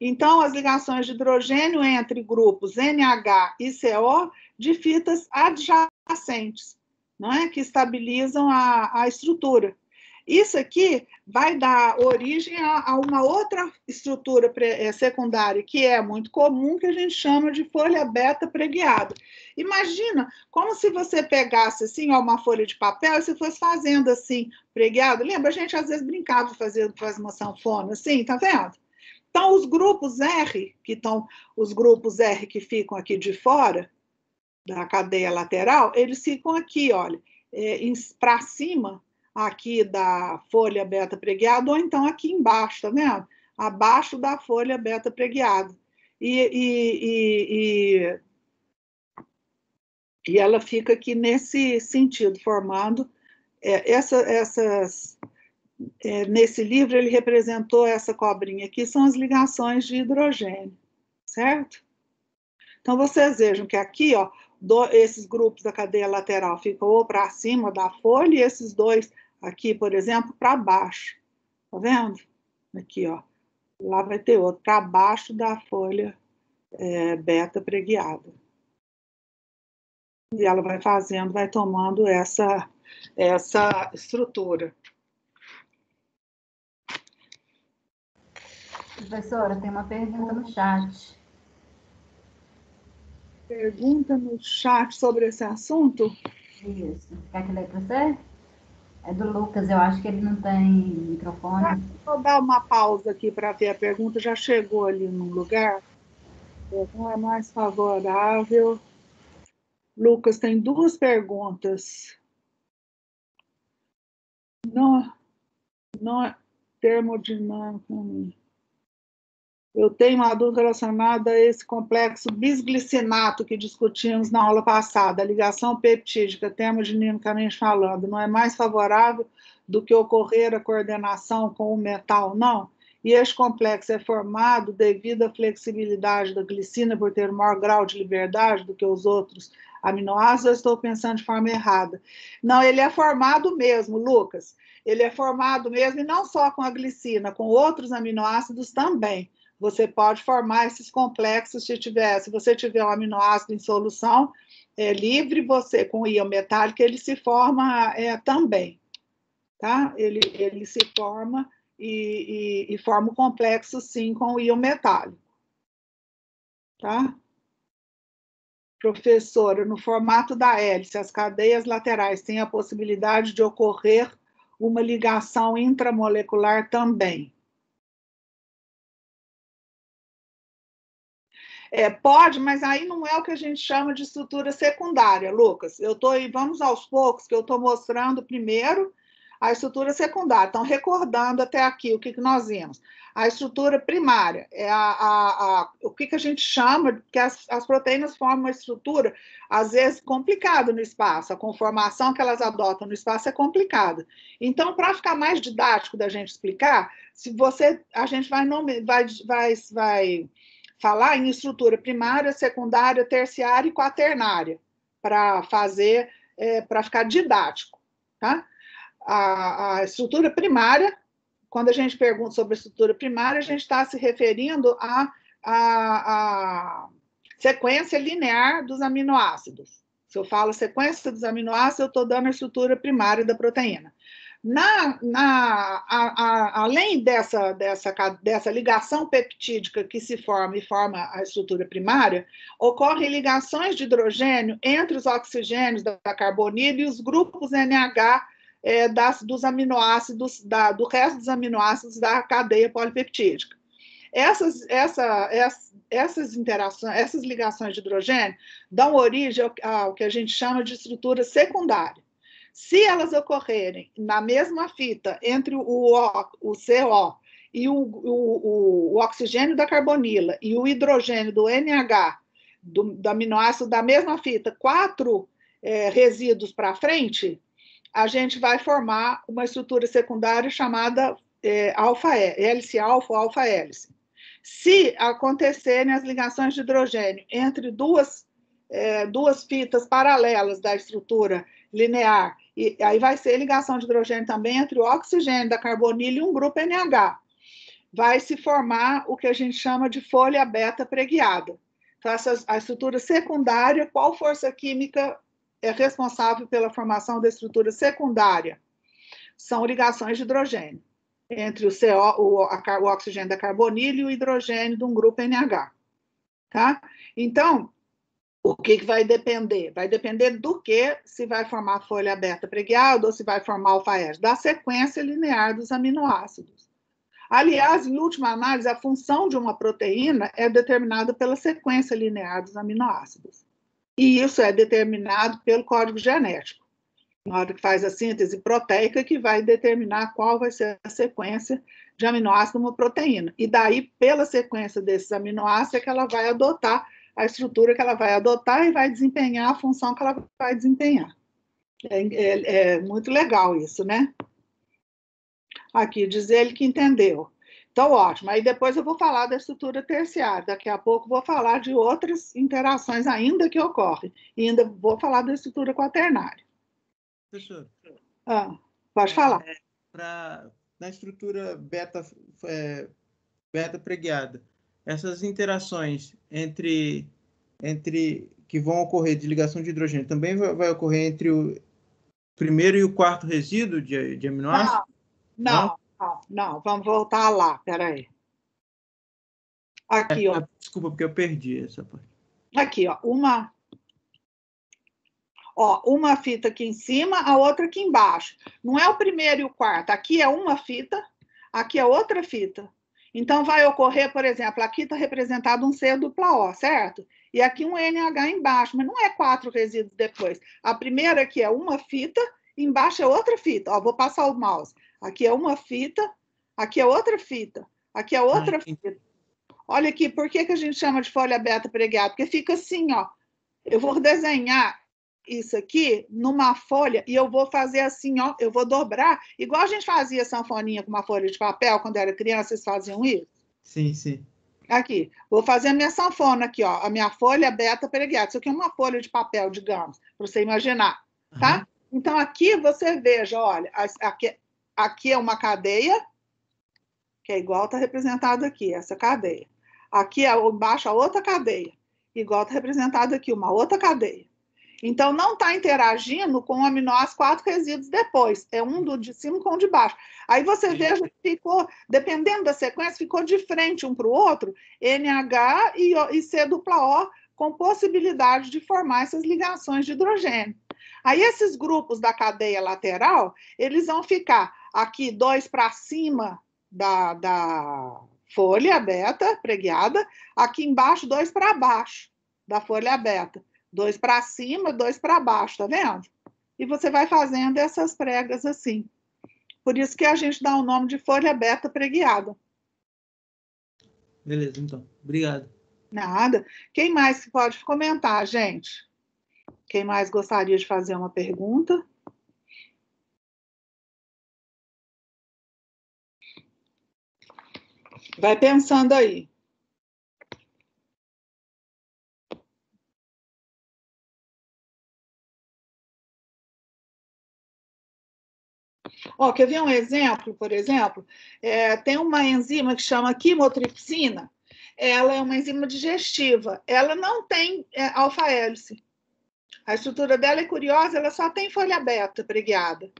Então, as ligações de hidrogênio entre grupos NH e CO de fitas adjacentes, não é? Que estabilizam a estrutura. Isso aqui vai dar origem a uma outra estrutura secundária, que é muito comum, que a gente chama de folha beta preguiada. Imagina como se você pegasse assim, ó, uma folha de papel e você fosse fazendo assim, preguiado. Lembra? A gente às vezes brincava fazendo uma sanfona, assim, tá vendo? Então, os grupos R que ficam aqui de fora da cadeia lateral, eles ficam aqui, olha, para cima aqui da folha beta preguiada, ou então aqui embaixo, tá vendo? Abaixo da folha beta preguiada. E ela fica aqui nesse sentido, formando nesse livro ele representou essa cobrinha aqui, são as ligações de hidrogênio, certo? Então, vocês vejam que aqui, ó, esses grupos da cadeia lateral ficam ou para cima da folha, e esses dois aqui, por exemplo, para baixo. Tá vendo? Aqui, ó. Lá vai ter outro, para baixo da folha beta preguiada. E ela vai fazendo, vai tomando essa estrutura. Professora, tem uma pergunta no chat. Pergunta no chat sobre esse assunto? Isso. Quer que eu leia para você? É do Lucas, eu acho que ele não tem microfone. Vou dar uma pausa aqui para ver a pergunta, já chegou ali no lugar. Não é mais favorável. Lucas, tem 2 perguntas. Não é termodinâmica. Eu tenho uma dúvida relacionada a esse complexo bisglicinato que discutimos na aula passada. A ligação peptídica, termodinamicamente falando, não é mais favorável do que ocorrer a coordenação com o metal, não? E este complexo é formado devido à flexibilidade da glicina por ter um maior grau de liberdade do que os outros aminoácidos, eu estou pensando de forma errada. Não, ele é formado mesmo, Lucas. Ele é formado mesmo, e não só com a glicina, com outros aminoácidos também. Você pode formar esses complexos se você tiver um aminoácido em solução livre, você com íon metálico, ele se forma também. Tá? Ele se forma e forma o complexo, sim, com o íon metálico. Tá? Professora, no formato da hélice, as cadeias laterais têm a possibilidade de ocorrer uma ligação intramolecular também. Pode, mas aí não é o que a gente chama de estrutura secundária, Lucas. Vamos aos poucos, que eu estou mostrando primeiro a estrutura secundária. Então, recordando até aqui o que nós vimos. A estrutura primária é o que a gente chama, que as proteínas formam uma estrutura, às vezes, complicada no espaço. A conformação que elas adotam no espaço é complicada. Então, para ficar mais didático da gente explicar, a gente vai falar em estrutura primária, secundária, terciária e quaternária, para ficar didático, tá? A estrutura primária, quando a gente pergunta sobre a estrutura primária, a gente está se referindo à sequência linear dos aminoácidos. Se eu falo sequência dos aminoácidos, eu estou dando a estrutura primária da proteína. Além dessa ligação peptídica que se forma e forma a estrutura primária, ocorrem ligações de hidrogênio entre os oxigênios da carbonila e os grupos NH dos aminoácidos, do resto dos aminoácidos da cadeia polipeptídica. Essas interações, essas ligações de hidrogênio dão origem ao que a gente chama de estrutura secundária. Se elas ocorrerem na mesma fita entre o CO e o oxigênio da carbonila e o hidrogênio do NH, do aminoácido da mesma fita, 4 resíduos para frente, a gente vai formar uma estrutura secundária chamada hélice-alfa ou alfa-hélice. Se acontecerem as ligações de hidrogênio entre duas fitas paralelas da estrutura linear, e aí vai ser ligação de hidrogênio também entre o oxigênio da carbonila e um grupo NH. Vai se formar o que a gente chama de folha beta preguiada. Então, a estrutura secundária, qual força química é responsável pela formação da estrutura secundária? São ligações de hidrogênio entre o oxigênio da carbonila e o hidrogênio de um grupo NH. Tá? Então, o que vai depender? Vai depender do que se vai formar folha beta preguiada ou se vai formar alfa-hélice, da sequência linear dos aminoácidos. Aliás, em última análise, a função de uma proteína é determinada pela sequência linear dos aminoácidos. E isso é determinado pelo código genético. Na hora que faz a síntese proteica, que vai determinar qual vai ser a sequência de aminoácido de uma proteína. E daí, pela sequência desses aminoácidos, é que ela vai adotar a estrutura que ela vai adotar e vai desempenhar a função que ela vai desempenhar. É muito legal isso, né? Aqui, diz ele que entendeu. Então, ótimo. Aí depois eu vou falar da estrutura terciária. Daqui a pouco vou falar de outras interações ainda que ocorrem. E ainda vou falar da estrutura quaternária. Professor. Pode falar. Na estrutura beta preguiada, essas interações entre que vão ocorrer de ligação de hidrogênio também vai ocorrer entre o primeiro e o quarto resíduo de aminoácido? Não. Vamos voltar lá, peraí. Aqui, ó. Desculpa, porque eu perdi essa parte. Aqui, ó. Uma fita aqui em cima, a outra aqui embaixo. Não é o primeiro e o quarto. Aqui é uma fita, aqui é outra fita. Então, vai ocorrer, por exemplo, aqui está representado um C-dupla-O, certo? E aqui um NH embaixo, mas não é 4 resíduos depois. A primeira aqui é uma fita, embaixo é outra fita. Ó, vou passar o mouse. Aqui é uma fita, aqui é outra fita, aqui é outra fita. Olha aqui, por que a gente chama de folha beta preguiada? Porque fica assim, ó. Eu vou desenhar isso aqui numa folha e eu vou fazer assim, ó. Eu vou dobrar, igual a gente fazia sanfoninha com uma folha de papel quando era criança, vocês faziam isso? Sim, sim. Aqui, vou fazer a minha sanfona aqui, ó. A minha folha beta preguiada. Isso aqui é uma folha de papel, digamos, para você imaginar, tá? Aham. Então, aqui você veja, olha, aqui é uma cadeia, que é igual está representado aqui, essa cadeia. Aqui embaixo a outra cadeia, igual está representado aqui, uma outra cadeia. Então, não está interagindo com o aminoácido 4 resíduos depois. É um do de cima com o de baixo. Aí você veja que ficou, dependendo da sequência, ficou de frente um para o outro, NH e C-O, com possibilidade de formar essas ligações de hidrogênio. Aí, esses grupos da cadeia lateral, eles vão ficar aqui 2 para cima da folha beta preguiada, aqui embaixo 2 para baixo da folha beta. 2 para cima, 2 para baixo, tá vendo? E você vai fazendo essas pregas assim. Por isso que a gente dá o nome de folha beta preguiada. Beleza, então. Obrigado. Nada. Quem mais pode comentar, gente? Quem mais gostaria de fazer uma pergunta? Vai pensando aí. Ó, quer ver um exemplo? Por exemplo, tem uma enzima que chama quimotripsina. Ela é uma enzima digestiva. Ela não tem alfa-hélice. A estrutura dela é curiosa, ela só tem folha beta preguiada.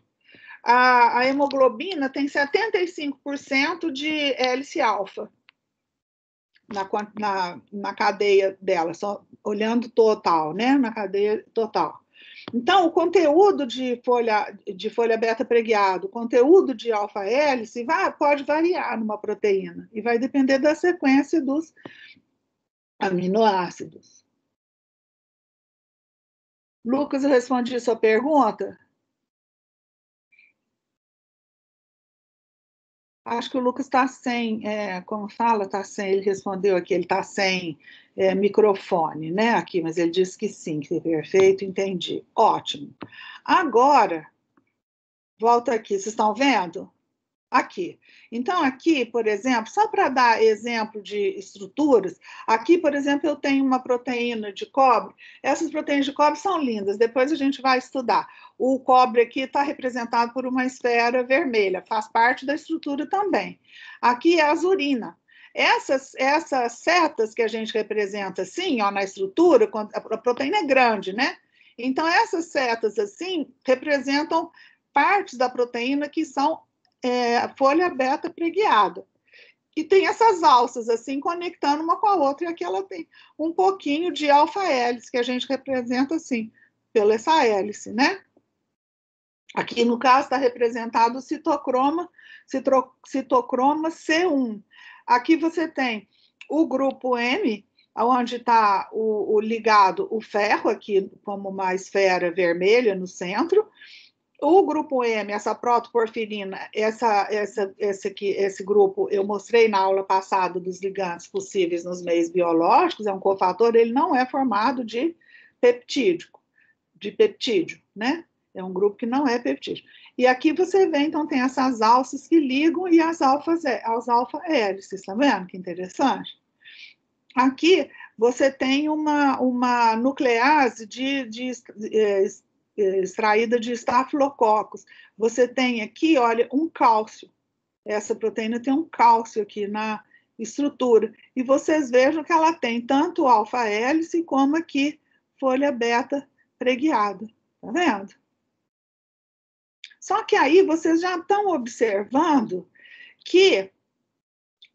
A hemoglobina tem 75% de hélice alfa na cadeia dela, só olhando total, né? Na cadeia total. Então, o conteúdo de folha beta preguiado, o conteúdo de alfa-hélice pode variar numa proteína e vai depender da sequência dos aminoácidos. Lucas, eu respondi a sua pergunta? Acho que o Lucas está sem, como fala, está sem, ele respondeu aqui, ele está sem microfone, né, aqui, mas ele disse que sim, que perfeito, entendi. Ótimo. Agora, volta aqui, vocês estão vendo? Aqui. Então, aqui, por exemplo, só para dar exemplo de estruturas, aqui, por exemplo, eu tenho uma proteína de cobre. Essas proteínas de cobre são lindas, depois a gente vai estudar. O cobre aqui está representado por uma esfera vermelha, faz parte da estrutura também. Aqui é a azurina. Essas setas que a gente representa assim, ó, na estrutura, a proteína é grande, né? Então, essas setas assim representam partes da proteína que são folha beta preguiada. E tem essas alças, assim, conectando uma com a outra, e aqui ela tem um pouquinho de alfa-hélice, que a gente representa, assim, pela essa hélice, né? Aqui, no caso, está representado o citocroma C1. Aqui você tem o grupo M, onde está o ligado, o ferro, aqui como uma esfera vermelha no centro. O grupo M, essa protoporfirina, esse grupo eu mostrei na aula passada dos ligantes possíveis nos meios biológicos, é um cofator, ele não é formado de peptídeo, né? É um grupo que não é peptídeo. E aqui você vê, então, tem essas alças que ligam e as alfa-hélices, tá vendo? Que interessante. Aqui você tem uma nuclease extraída de estafilococos. Você tem aqui, olha, um cálcio. Essa proteína tem um cálcio aqui na estrutura. E vocês vejam que ela tem tanto alfa-hélice como aqui folha beta preguiada. Tá vendo? Só que aí vocês já estão observando que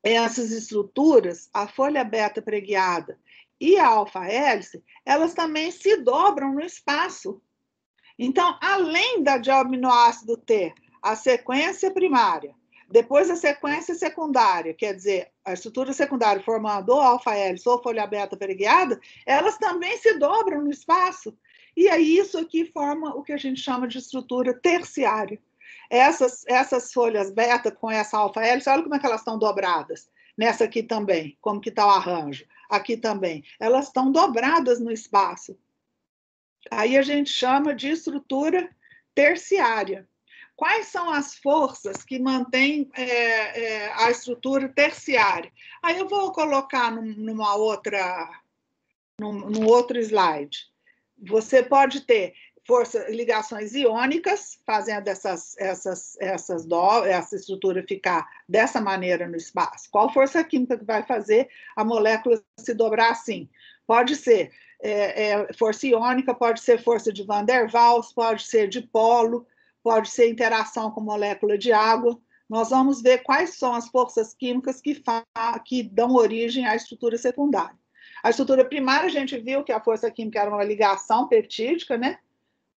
essas estruturas, a folha beta preguiada e a alfa-hélice, elas também se dobram no espaço. Então, além de aminoácido ter a sequência primária, depois a sequência secundária, quer dizer, a estrutura secundária formando ou alfa-hélice ou folha beta preguiada, elas também se dobram no espaço. E aí isso aqui forma o que a gente chama de estrutura terciária. Essas folhas beta com essa alfa-hélice, olha como é que elas estão dobradas. Nessa aqui também, como que está o arranjo? Aqui também. Elas estão dobradas no espaço. Aí a gente chama de estrutura terciária. Quais são as forças que mantêm a estrutura terciária? Aí eu vou colocar num outro slide. Você pode ter ligações iônicas, fazendo essa estrutura ficar dessa maneira no espaço. Qual força química que vai fazer a molécula se dobrar assim? Pode ser força iônica, pode ser força de Van der Waals, pode ser dipolo, pode ser interação com molécula de água. Nós vamos ver quais são as forças químicas que dão origem à estrutura secundária. A estrutura primária, a gente viu que a força química era uma ligação peptídica, né?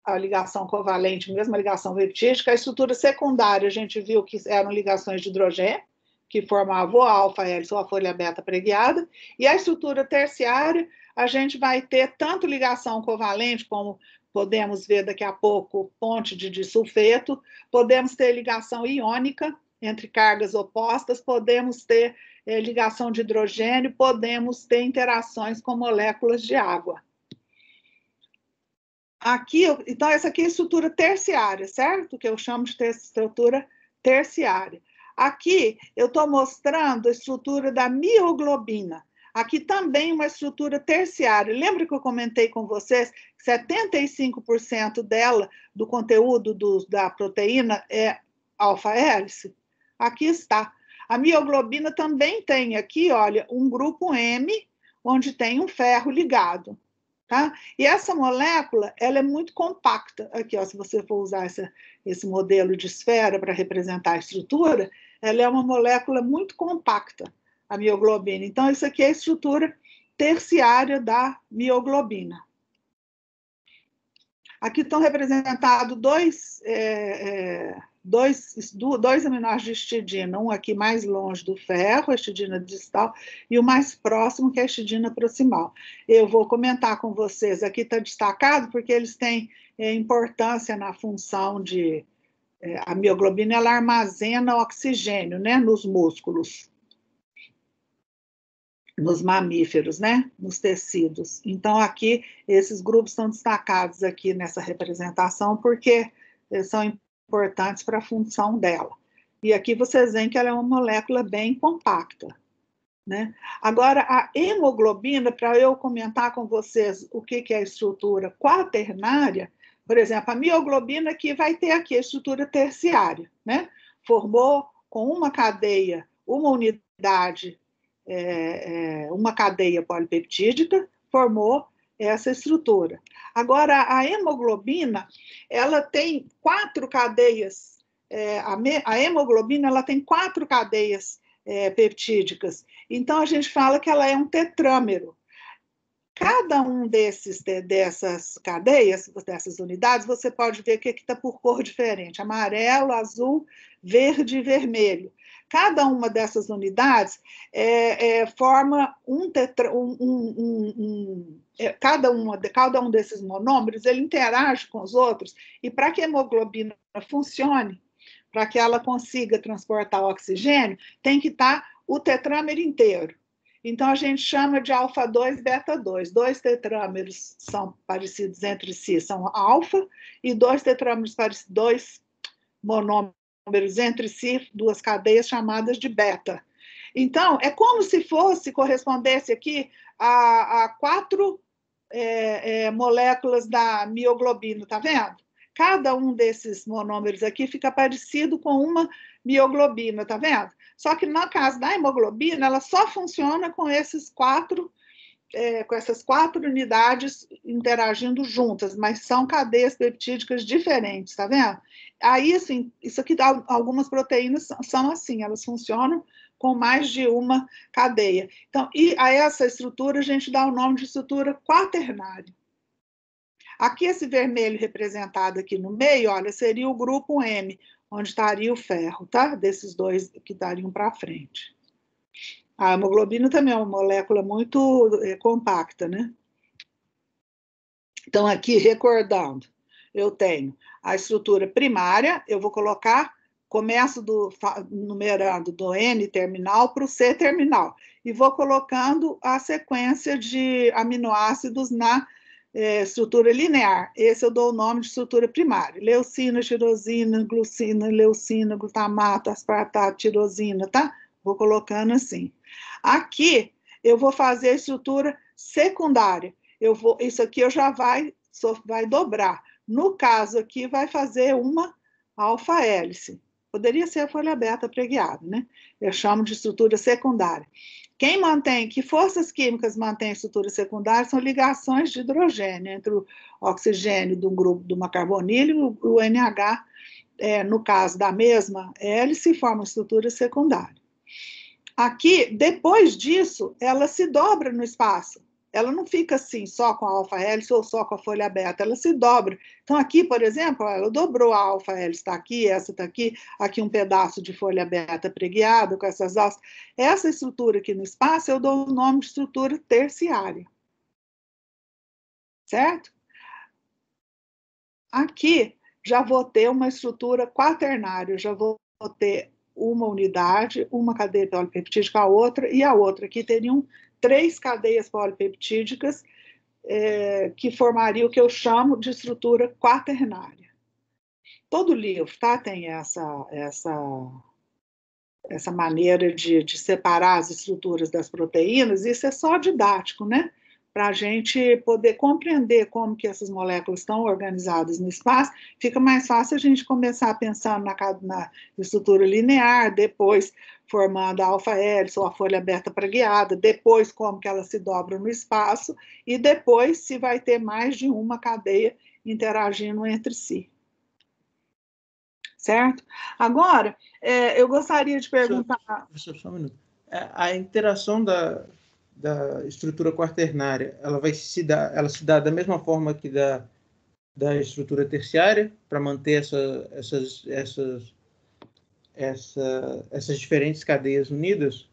A ligação covalente, mesmo a ligação peptídica. A estrutura secundária, a gente viu que eram ligações de hidrogênio, que formavam a alfa-hélice ou a folha beta preguiada. E a estrutura terciária, a gente vai ter tanto ligação covalente, como podemos ver daqui a pouco, ponte de disulfeto, podemos ter ligação iônica entre cargas opostas, podemos ter ligação de hidrogênio, podemos ter interações com moléculas de água. Aqui, então, essa aqui é a estrutura terciária, certo? Que eu chamo de estrutura terciária. Aqui, eu estou mostrando a estrutura da mioglobina. Aqui também uma estrutura terciária. Lembra que eu comentei com vocês que 75% dela, do conteúdo da proteína, é alfa-hélice? Aqui está. A mioglobina também tem aqui, olha, um grupo M, onde tem um ferro ligado. Tá? E essa molécula, ela é muito compacta. Aqui, ó, se você for usar esse modelo de esfera para representar a estrutura, ela é uma molécula muito compacta, a mioglobina. Então, isso aqui é a estrutura terciária da mioglobina. Aqui estão representados dois aminoácidos de histidina, um aqui mais longe do ferro, a histidina distal, e o mais próximo, que é a histidina proximal. Eu vou comentar com vocês, aqui está destacado, porque eles têm importância na função de... a mioglobina, ela armazena oxigênio, né, nos músculos, nos mamíferos, né, nos tecidos. Então, aqui, esses grupos são destacados aqui nessa representação, porque são importantes para a função dela. E aqui vocês veem que ela é uma molécula bem compacta, né? Agora, a hemoglobina, para eu comentar com vocês o que é a estrutura quaternária, por exemplo, a mioglobina aqui vai ter aqui a estrutura terciária, né? Formou com uma cadeia, uma unidade, uma cadeia polipeptídica, formou essa estrutura. Agora, a hemoglobina, ela tem 4 cadeias, a hemoglobina, ela tem 4 cadeias peptídicas. Então, a gente fala que ela é um tetrâmero. Cada um dessas cadeias, dessas unidades, você pode ver que aqui está por cor diferente, amarelo, azul, verde e vermelho. Cada uma dessas unidades forma cada um desses monômeros, ele interage com os outros, e para que a hemoglobina funcione, para que ela consiga transportar o oxigênio, tem que estar o tetrâmero inteiro. Então, a gente chama de alfa-2, beta-2. 2 tetrâmeros são parecidos entre si, são alfa, e 2 tetrâmeros parecidos, 2 monômeros entre si, 2 cadeias chamadas de beta. Então, é como se correspondesse aqui a 4 moléculas da mioglobina, tá vendo? Cada um desses monômeros aqui fica parecido com uma mioglobina, tá vendo? Só que no caso da hemoglobina, ela só funciona com essas 4 unidades interagindo juntas, mas são cadeias peptídicas diferentes, tá vendo? Aí, assim, isso aqui, algumas proteínas são assim, elas funcionam com mais de uma cadeia. Então, e a essa estrutura a gente dá o nome de estrutura quaternária. Aqui, esse vermelho representado aqui no meio, olha, seria o grupo M, onde estaria o ferro, tá? Desses dois que estariam para frente. A hemoglobina também é uma molécula muito compacta, né? Então, aqui, recordando, eu tenho a estrutura primária, eu vou colocar começo numerando do N terminal para o C terminal, e vou colocando a sequência de aminoácidos na estrutura linear. Esse eu dou o nome de estrutura primária. Leucina, tirosina, glucina, leucina, glutamato, aspartato, tirosina, tá? Vou colocando assim. Aqui, eu vou fazer a estrutura secundária. Isso aqui eu já vai dobrar. No caso aqui, vai fazer uma alfa-hélice. Poderia ser a folha beta preguiada, né? Eu chamo de estrutura secundária. Que forças químicas mantêm a estrutura secundária são ligações de hidrogênio entre o oxigênio de um grupo de uma carbonilo e o NH, no caso da mesma hélice, forma estrutura secundária. Aqui, depois disso, ela se dobra no espaço. Ela não fica assim, só com a alfa-hélice ou só com a folha beta, ela se dobra. Então, aqui, por exemplo, ela dobrou a alfa-hélice, está aqui, essa está aqui um pedaço de folha beta preguiada com essas alças. Essa estrutura aqui no espaço, eu dou o nome de estrutura terciária. Certo? Aqui, já vou ter uma estrutura quaternária, já vou ter uma unidade, uma cadeia polipeptídica, a outra, e a outra. Aqui teriam 3 cadeias polipeptídicas que formariam o que eu chamo de estrutura quaternária. Todo livro, tá? Tem essa maneira de separar as estruturas das proteínas. Isso é só didático, né? Para a gente poder compreender como que essas moléculas estão organizadas no espaço, fica mais fácil a gente começar pensando na estrutura linear, depois formando a alfa-hélice ou a folha beta preguiada, depois como que elas se dobram no espaço, e depois se vai ter mais de uma cadeia interagindo entre si. Certo? Agora, eu gostaria de perguntar... Só um minuto. A interação da estrutura quaternária, ela se dá da mesma forma que da estrutura terciária, para manter essas diferentes cadeias unidas?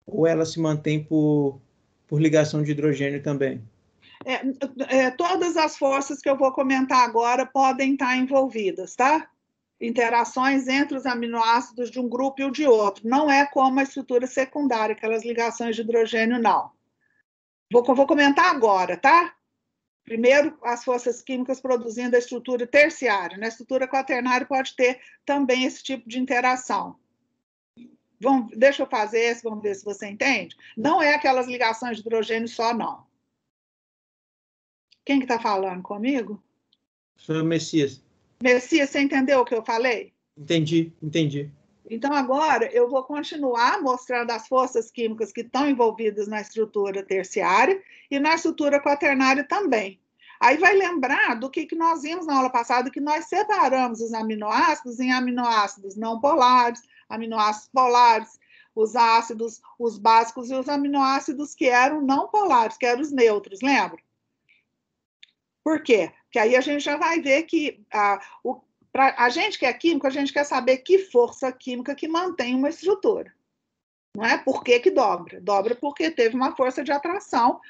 Ou ela se mantém por ligação de hidrogênio também? Todas as forças que eu vou comentar agora podem estar envolvidas, tá? Interações entre os aminoácidos de um grupo e o de outro. Não é como a estrutura secundária, aquelas ligações de hidrogênio, não. Vou comentar agora, tá? Primeiro, as forças químicas produzindo a estrutura terciária. Na estrutura quaternária pode ter também esse tipo de interação. Deixa eu fazer esse, vamos ver se você entende. Não é aquelas ligações de hidrogênio só, não. Quem que está falando comigo? Sou o Messias. Messias, você entendeu o que eu falei? Entendi. Então, agora, eu vou continuar mostrando as forças químicas que estão envolvidas na estrutura terciária e na estrutura quaternária também. Aí vai lembrar do que nós vimos na aula passada, que nós separamos os aminoácidos em aminoácidos não polares, aminoácidos polares, os ácidos, os básicos e os aminoácidos que eram não polares, que eram os neutros, lembra? Por quê? Porque aí a gente já vai ver que a gente que é químico, a gente quer saber que força química que mantém uma estrutura. Não é por que dobra. Dobra porque teve uma força de atração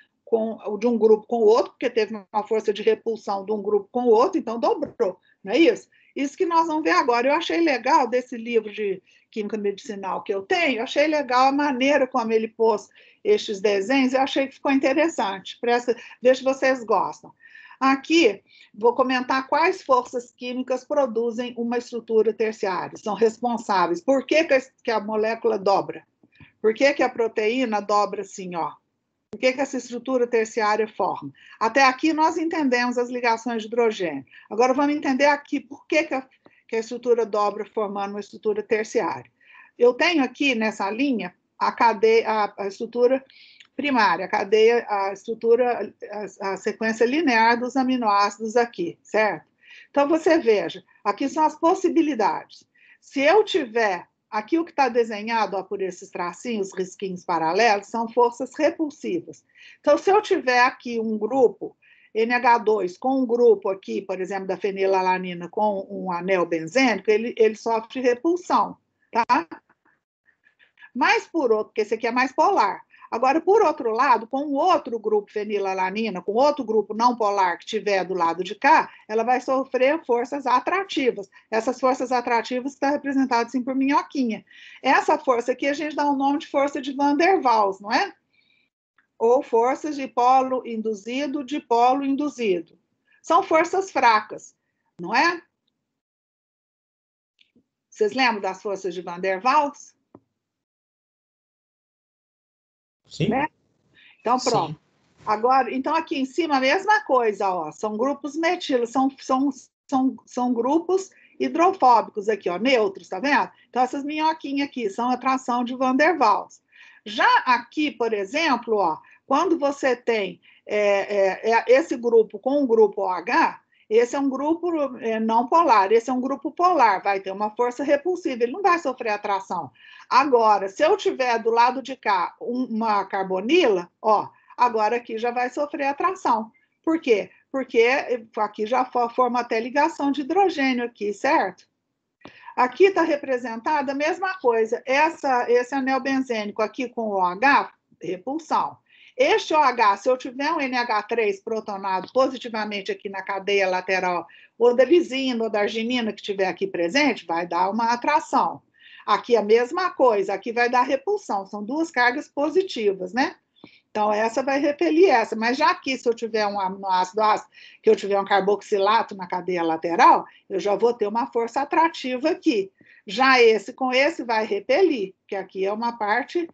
de um grupo com o outro, porque teve uma força de repulsão de um grupo com o outro, então dobrou. Não é isso? Isso que nós vamos ver agora. Eu achei legal desse livro de química medicinal que eu tenho, eu achei legal a maneira como ele pôs estes desenhos, eu achei que ficou interessante. Veja se vocês gostam. Aqui, vou comentar quais forças químicas produzem uma estrutura terciária, são responsáveis. Por que a molécula dobra? Por que a proteína dobra assim, ó? Por que essa estrutura terciária forma? Até aqui nós entendemos as ligações de hidrogênio. Agora vamos entender aqui por que a estrutura dobra formando uma estrutura terciária. Eu tenho aqui nessa linha a estrutura primária, a sequência linear dos aminoácidos aqui, certo? Então, você veja, aqui são as possibilidades. Se eu tiver, aqui o que está desenhado ó, por esses tracinhos, risquinhos paralelos, são forças repulsivas. Então, se eu tiver aqui um grupo, NH2, com um grupo aqui, por exemplo, da fenilalanina com um anel benzênico, ele sofre repulsão, tá? Mas por outro, porque esse aqui é mais polar. Agora, por outro lado, com um outro grupo fenilalanina, com outro grupo não polar que tiver do lado de cá, ela vai sofrer forças atrativas. Essas forças atrativas estão representadas assim, por minhoquinha. Essa força aqui a gente dá o nome de força de Van der Waals, não é? Ou forças de polo induzido, dipolo induzido. São forças fracas, não é? Vocês lembram das forças de Van der Waals? Sim. Né? Então, pronto. Sim. Agora, então, aqui em cima, a mesma coisa, ó. São grupos metilos, são grupos hidrofóbicos aqui, ó, neutros, tá vendo? Então, essas minhoquinhas aqui são atração de Van der Waals. Já aqui, por exemplo, ó, quando você tem esse grupo com o grupo OH, esse é um grupo não polar, esse é um grupo polar, vai ter uma força repulsiva, ele não vai sofrer atração. Agora, se eu tiver do lado de cá uma carbonila, ó, agora aqui já vai sofrer atração. Por quê? Porque aqui já forma até ligação de hidrogênio aqui, certo? Aqui está representada a mesma coisa, esse anel benzênico aqui com o OH, repulsão. Este OH, se eu tiver um NH3 protonado positivamente aqui na cadeia lateral, ou da lisina ou da arginina que estiver aqui presente, vai dar uma atração. Aqui a mesma coisa, aqui vai dar repulsão, são duas cargas positivas, né? Então, essa vai repelir essa, mas já aqui, se eu tiver um aminoácido ácido, que eu tiver um carboxilato na cadeia lateral, eu já vou ter uma força atrativa aqui. Já esse com esse vai repelir, que aqui é uma parte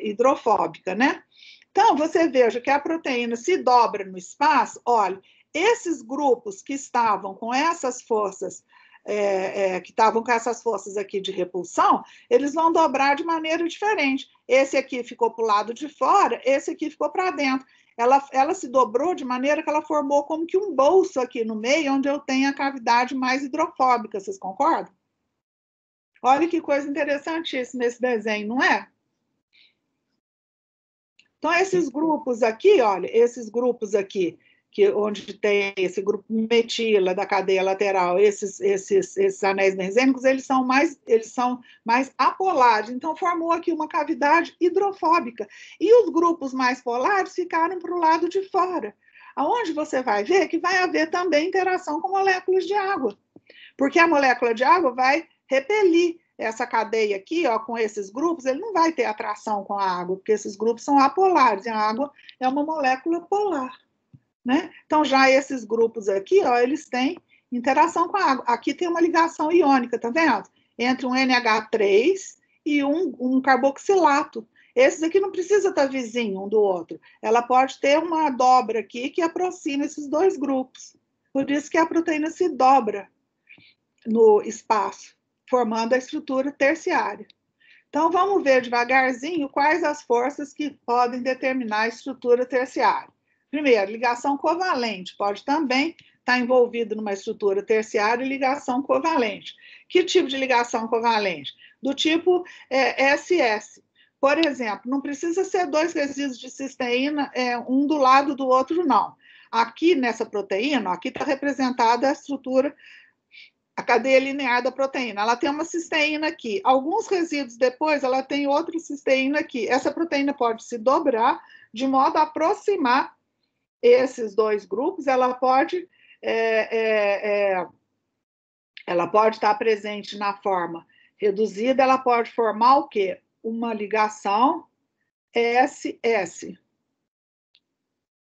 hidrofóbica, né? Então, você veja que a proteína se dobra no espaço, olha, esses grupos que estavam com essas forças, que estavam com essas forças aqui de repulsão, eles vão dobrar de maneira diferente. Esse aqui ficou para o lado de fora, esse aqui ficou para dentro. Ela se dobrou de maneira que ela formou como que um bolso aqui no meio, onde eu tenho a cavidade mais hidrofóbica, vocês concordam? Olha que coisa interessantíssima esse desenho, não é? Então, esses grupos aqui, olha, esses grupos aqui, onde tem esse grupo metila da cadeia lateral, esses anéis benzênicos, eles são mais apolares. Então, formou aqui uma cavidade hidrofóbica. E os grupos mais polares ficaram para o lado de fora. Aonde você vai ver que vai haver também interação com moléculas de água. Porque a molécula de água vai repelir essa cadeia aqui, ó, com esses grupos, ele não vai ter atração com a água, porque esses grupos são apolares, e a água é uma molécula polar, né? Então, já esses grupos aqui, ó, eles têm interação com a água. Aqui tem uma ligação iônica, tá vendo? Entre um NH3 e um carboxilato. Esses aqui não precisa estar vizinho um do outro. Ela pode ter uma dobra aqui que aproxima esses dois grupos. Por isso que a proteína se dobra no espaço, formando a estrutura terciária. Então, vamos ver devagarzinho quais as forças que podem determinar a estrutura terciária. Primeiro, ligação covalente, pode também estar envolvido numa estrutura terciária e ligação covalente. Que tipo de ligação covalente? Do tipo SS. Por exemplo, não precisa ser dois resíduos de cisteína, um do lado do outro, não. Aqui nessa proteína, aqui está representada a estrutura, a cadeia linear da proteína. Ela tem uma cisteína aqui. Alguns resíduos depois, ela tem outra cisteína aqui. Essa proteína pode se dobrar de modo a aproximar esses dois grupos. Ela pode estar presente na forma reduzida. Ela pode formar o quê? Uma ligação SS.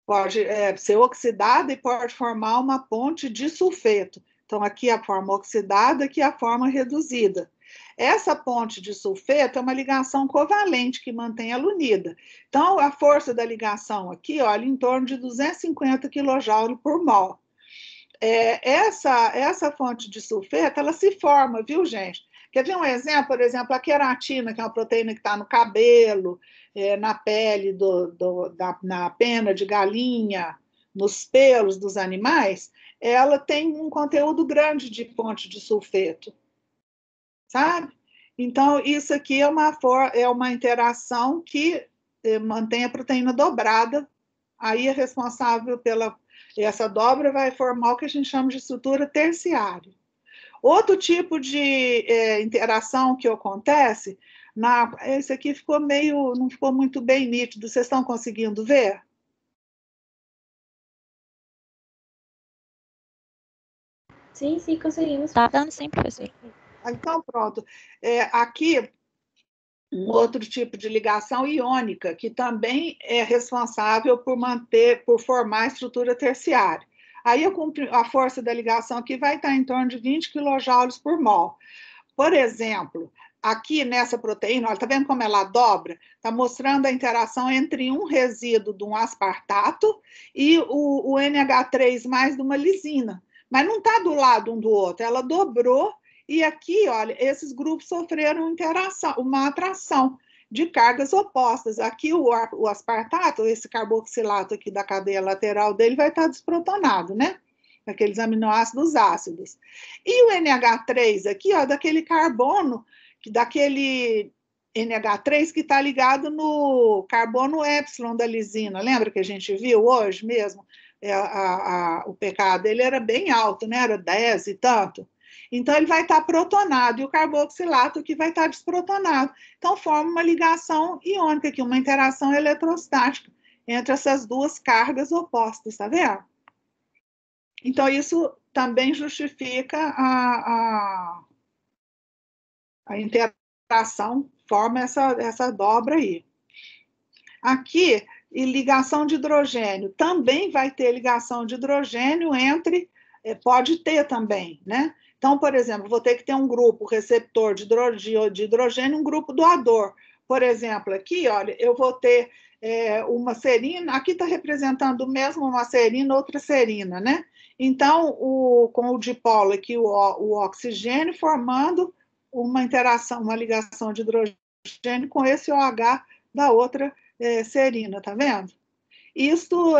Pode ser oxidada e pode formar uma ponte de sulfeto. Então, aqui a forma oxidada, aqui a forma reduzida. Essa ponte de sulfeto é uma ligação covalente que mantém ela unida. Então, a força da ligação aqui, olha, em torno de 250 kJ por mol. Essa fonte de sulfeto, ela se forma, viu, gente? Quer ver um exemplo? Por exemplo, a queratina, que é uma proteína que está no cabelo, na pele, na pena de galinha, nos pelos dos animais, ela tem um conteúdo grande de ponte de sulfeto, sabe? Então, isso aqui é uma interação que mantém a proteína dobrada, aí é responsável essa dobra vai formar o que a gente chama de estrutura terciária. Outro tipo de interação que acontece Esse aqui ficou meio, não ficou muito bem nítido. Vocês estão conseguindo ver? Sim, sim, conseguimos. Tá dando sim, professor. Então, pronto. Aqui, um outro tipo de ligação iônica, que também é responsável por formar a estrutura terciária. Aí a força da ligação aqui vai estar em torno de 20 kJ por mol. Por exemplo, aqui nessa proteína, está vendo como ela dobra? Está mostrando a interação entre um resíduo de um aspartato e o NH3 mais de uma lisina. Mas não está do lado um do outro, ela dobrou. E aqui, olha, esses grupos sofreram uma atração de cargas opostas. Aqui o aspartato, esse carboxilato aqui da cadeia lateral dele vai estar desprotonado, né? Aqueles aminoácidos ácidos. E o NH3 aqui, ó, daquele carbono, daquele NH3 que está ligado no carbono épsilon da lisina. Lembra que a gente viu hoje mesmo? O pK dele era bem alto, né? Era 10 e tanto. Então, ele vai estar protonado, e o carboxilato aqui vai estar desprotonado. Então, forma uma ligação iônica aqui, uma interação eletrostática entre essas duas cargas opostas, tá vendo? Então, isso também justifica a interação, forma essa dobra aí. Aqui, e ligação de hidrogênio, também vai ter ligação de hidrogênio pode ter também, né? Então, por exemplo, vou ter que ter um grupo receptor de hidrogênio, um grupo doador. Por exemplo, aqui, olha, eu vou ter uma serina, aqui está representando mesmo uma serina, outra serina, né? Então, com o dipolo aqui, o oxigênio, formando uma interação, uma ligação de hidrogênio com esse OH da outra serina, tá vendo? Isto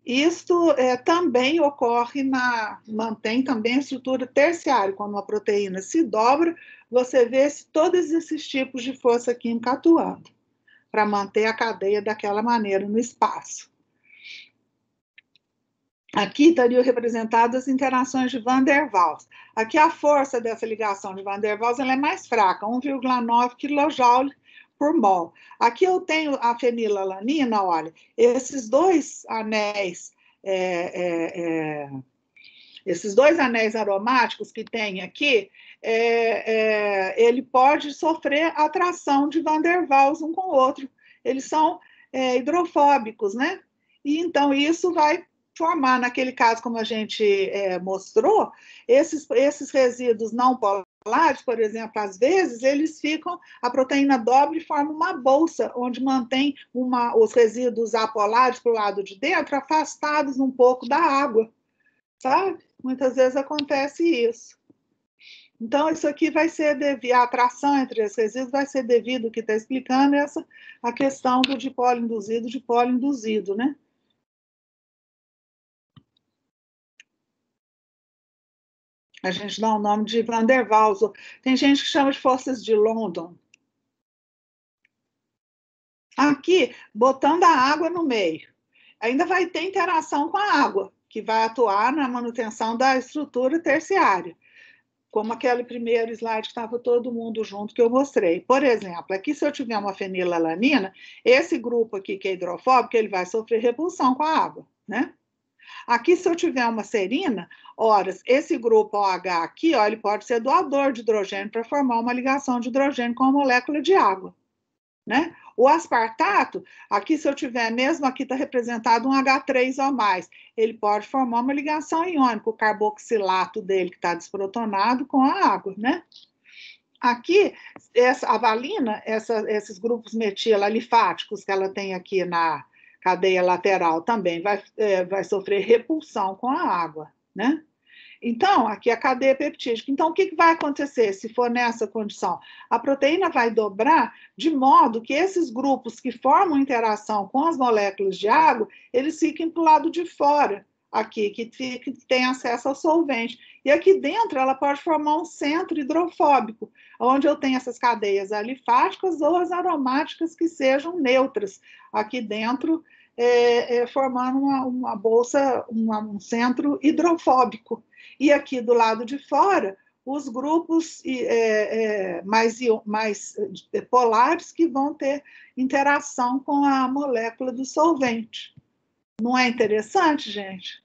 Isto também ocorre mantém também a estrutura terciária. Quando uma proteína se dobra, você vê todos esses tipos de força química atuando para manter a cadeia daquela maneira no espaço. Aqui estariam representadas as interações de Van der Waals. Aqui a força dessa ligação de Van der Waals ela é mais fraca, 1,9 kJ por mol. Aqui eu tenho a fenilalanina, olha, esses dois anéis aromáticos que tem aqui, ele pode sofrer atração de Van der Waals um com o outro. Eles são hidrofóbicos, né? E então isso vai formar, naquele caso, como a gente mostrou, esses resíduos não polares, por exemplo, às vezes, a proteína dobra e forma uma bolsa, onde mantém os resíduos apolares para o lado de dentro, afastados um pouco da água, sabe? Muitas vezes acontece isso. Então, isso aqui vai ser a atração entre esses resíduos vai ser devido, o que está explicando, a questão do dipolo induzido, né? A gente dá o nome de Van der Waals. Tem gente que chama de forças de London. Aqui, botando a água no meio. Ainda vai ter interação com a água, que vai atuar na manutenção da estrutura terciária. Como aquele primeiro slide que estava todo mundo junto que eu mostrei. Por exemplo, aqui se eu tiver uma fenilalanina, esse grupo aqui que é hidrofóbico, ele vai sofrer repulsão com a água, né? Aqui, se eu tiver uma serina, esse grupo OH aqui, ó, ele pode ser doador de hidrogênio para formar uma ligação de hidrogênio com a molécula de água, né? O aspartato, aqui se eu tiver mesmo, aqui está representado um H3 ou mais, ele pode formar uma ligação iônica, o carboxilato dele que está desprotonado com a água, né? Aqui, a valina, esses grupos metila-alifáticos que ela tem aqui na cadeia lateral também vai sofrer repulsão com a água, né? Então, aqui a cadeia peptídica. Então, o que vai acontecer se for nessa condição? A proteína vai dobrar de modo que esses grupos que formam interação com as moléculas de água, eles fiquem para o lado de fora, aqui, que tem acesso ao solvente. E aqui dentro ela pode formar um centro hidrofóbico, onde eu tenho essas cadeias alifáticas ou as aromáticas que sejam neutras aqui dentro formando uma bolsa, um centro hidrofóbico. E aqui do lado de fora, os grupos mais polares que vão ter interação com a molécula do solvente. Não é interessante, gente?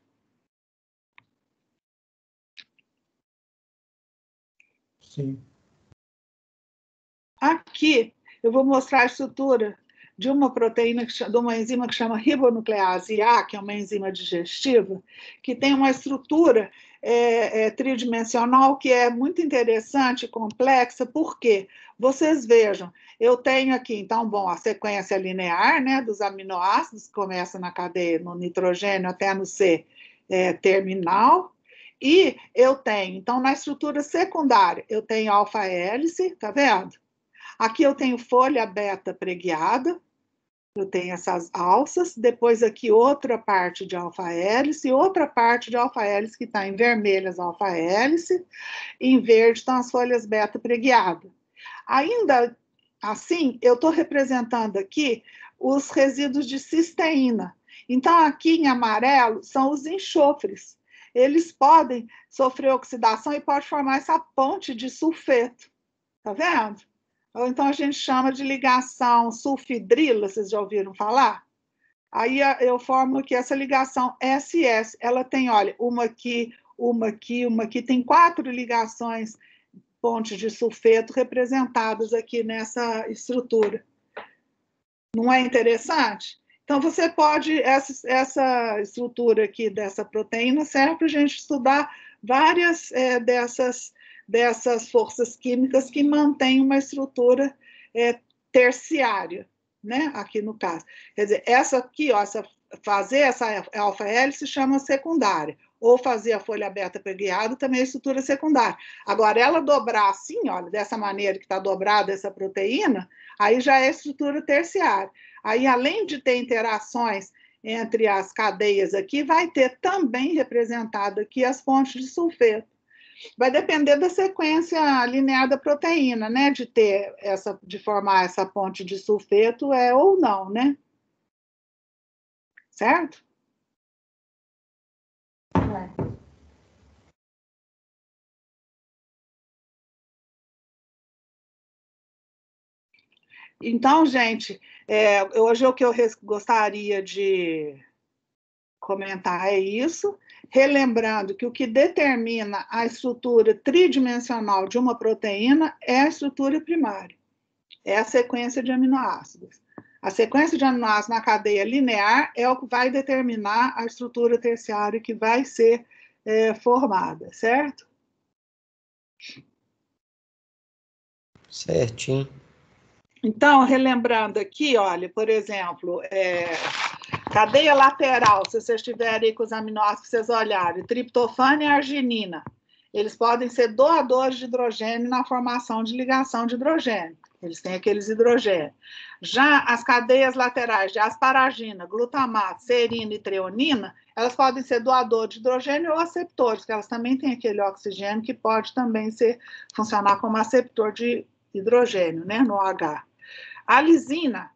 Sim. Aqui, eu vou mostrar a estrutura de uma proteína, de uma enzima que chama ribonuclease A, que é uma enzima digestiva, que tem uma estrutura tridimensional que é muito interessante e complexa, porque vocês vejam, eu tenho aqui, então, bom, a sequência linear, né, dos aminoácidos, que começa na cadeia no nitrogênio até no C terminal, e eu tenho, então, na estrutura secundária, eu tenho alfa-hélice, tá vendo? Aqui eu tenho folha beta preguiada, eu tenho essas alças, depois aqui outra parte de alfa-hélice, e outra parte de alfa-hélice que está em vermelho as alfa-hélice, em verde estão as folhas beta preguiadas. Ainda assim, eu estou representando aqui os resíduos de cisteína. Então, aqui em amarelo são os enxofres. Eles podem sofrer oxidação e pode formar essa ponte de sulfeto. Tá vendo? Ou então a gente chama de ligação sulfidrila, vocês já ouviram falar? Aí eu formo aqui essa ligação SS. Ela tem, olha, uma aqui, uma aqui, uma aqui. Tem 4 ligações, pontes de sulfeto representadas aqui nessa estrutura. Não é interessante? Então, você pode, essa estrutura aqui dessa proteína serve para a gente estudar várias dessas forças químicas que mantêm uma estrutura terciária, né? Aqui no caso. Quer dizer, essa aqui, ó, fazer essa alfa-hélice se chama secundária, ou fazer a folha beta preguiada também é estrutura secundária. Agora, ela dobrar assim, olha, dessa maneira que está dobrada essa proteína, aí já é estrutura terciária. Aí, além de ter interações entre as cadeias aqui, vai ter também representado aqui as pontes de sulfeto. Vai depender da sequência linear da proteína, né? De formar essa ponte de sulfeto ou não, né? Certo? Então, gente, hoje o que eu gostaria de comentar é isso, relembrando que o que determina a estrutura tridimensional de uma proteína é a estrutura primária, é a sequência de aminoácidos. A sequência de aminoácidos na cadeia linear é o que vai determinar a estrutura terciária que vai ser formada, certo? Certinho. Então, relembrando aqui, olha, por exemplo, cadeia lateral, se vocês estiverem com os aminoácidos que vocês olharem, triptofano e arginina, eles podem ser doadores de hidrogênio na formação de ligação de hidrogênio. Eles têm aqueles hidrogênios. Já as cadeias laterais de asparagina, glutamato, serina e treonina, elas podem ser doadores de hidrogênio ou aceptores, que elas também têm aquele oxigênio que pode também funcionar como aceptor de hidrogênio, né, no H. A lisina,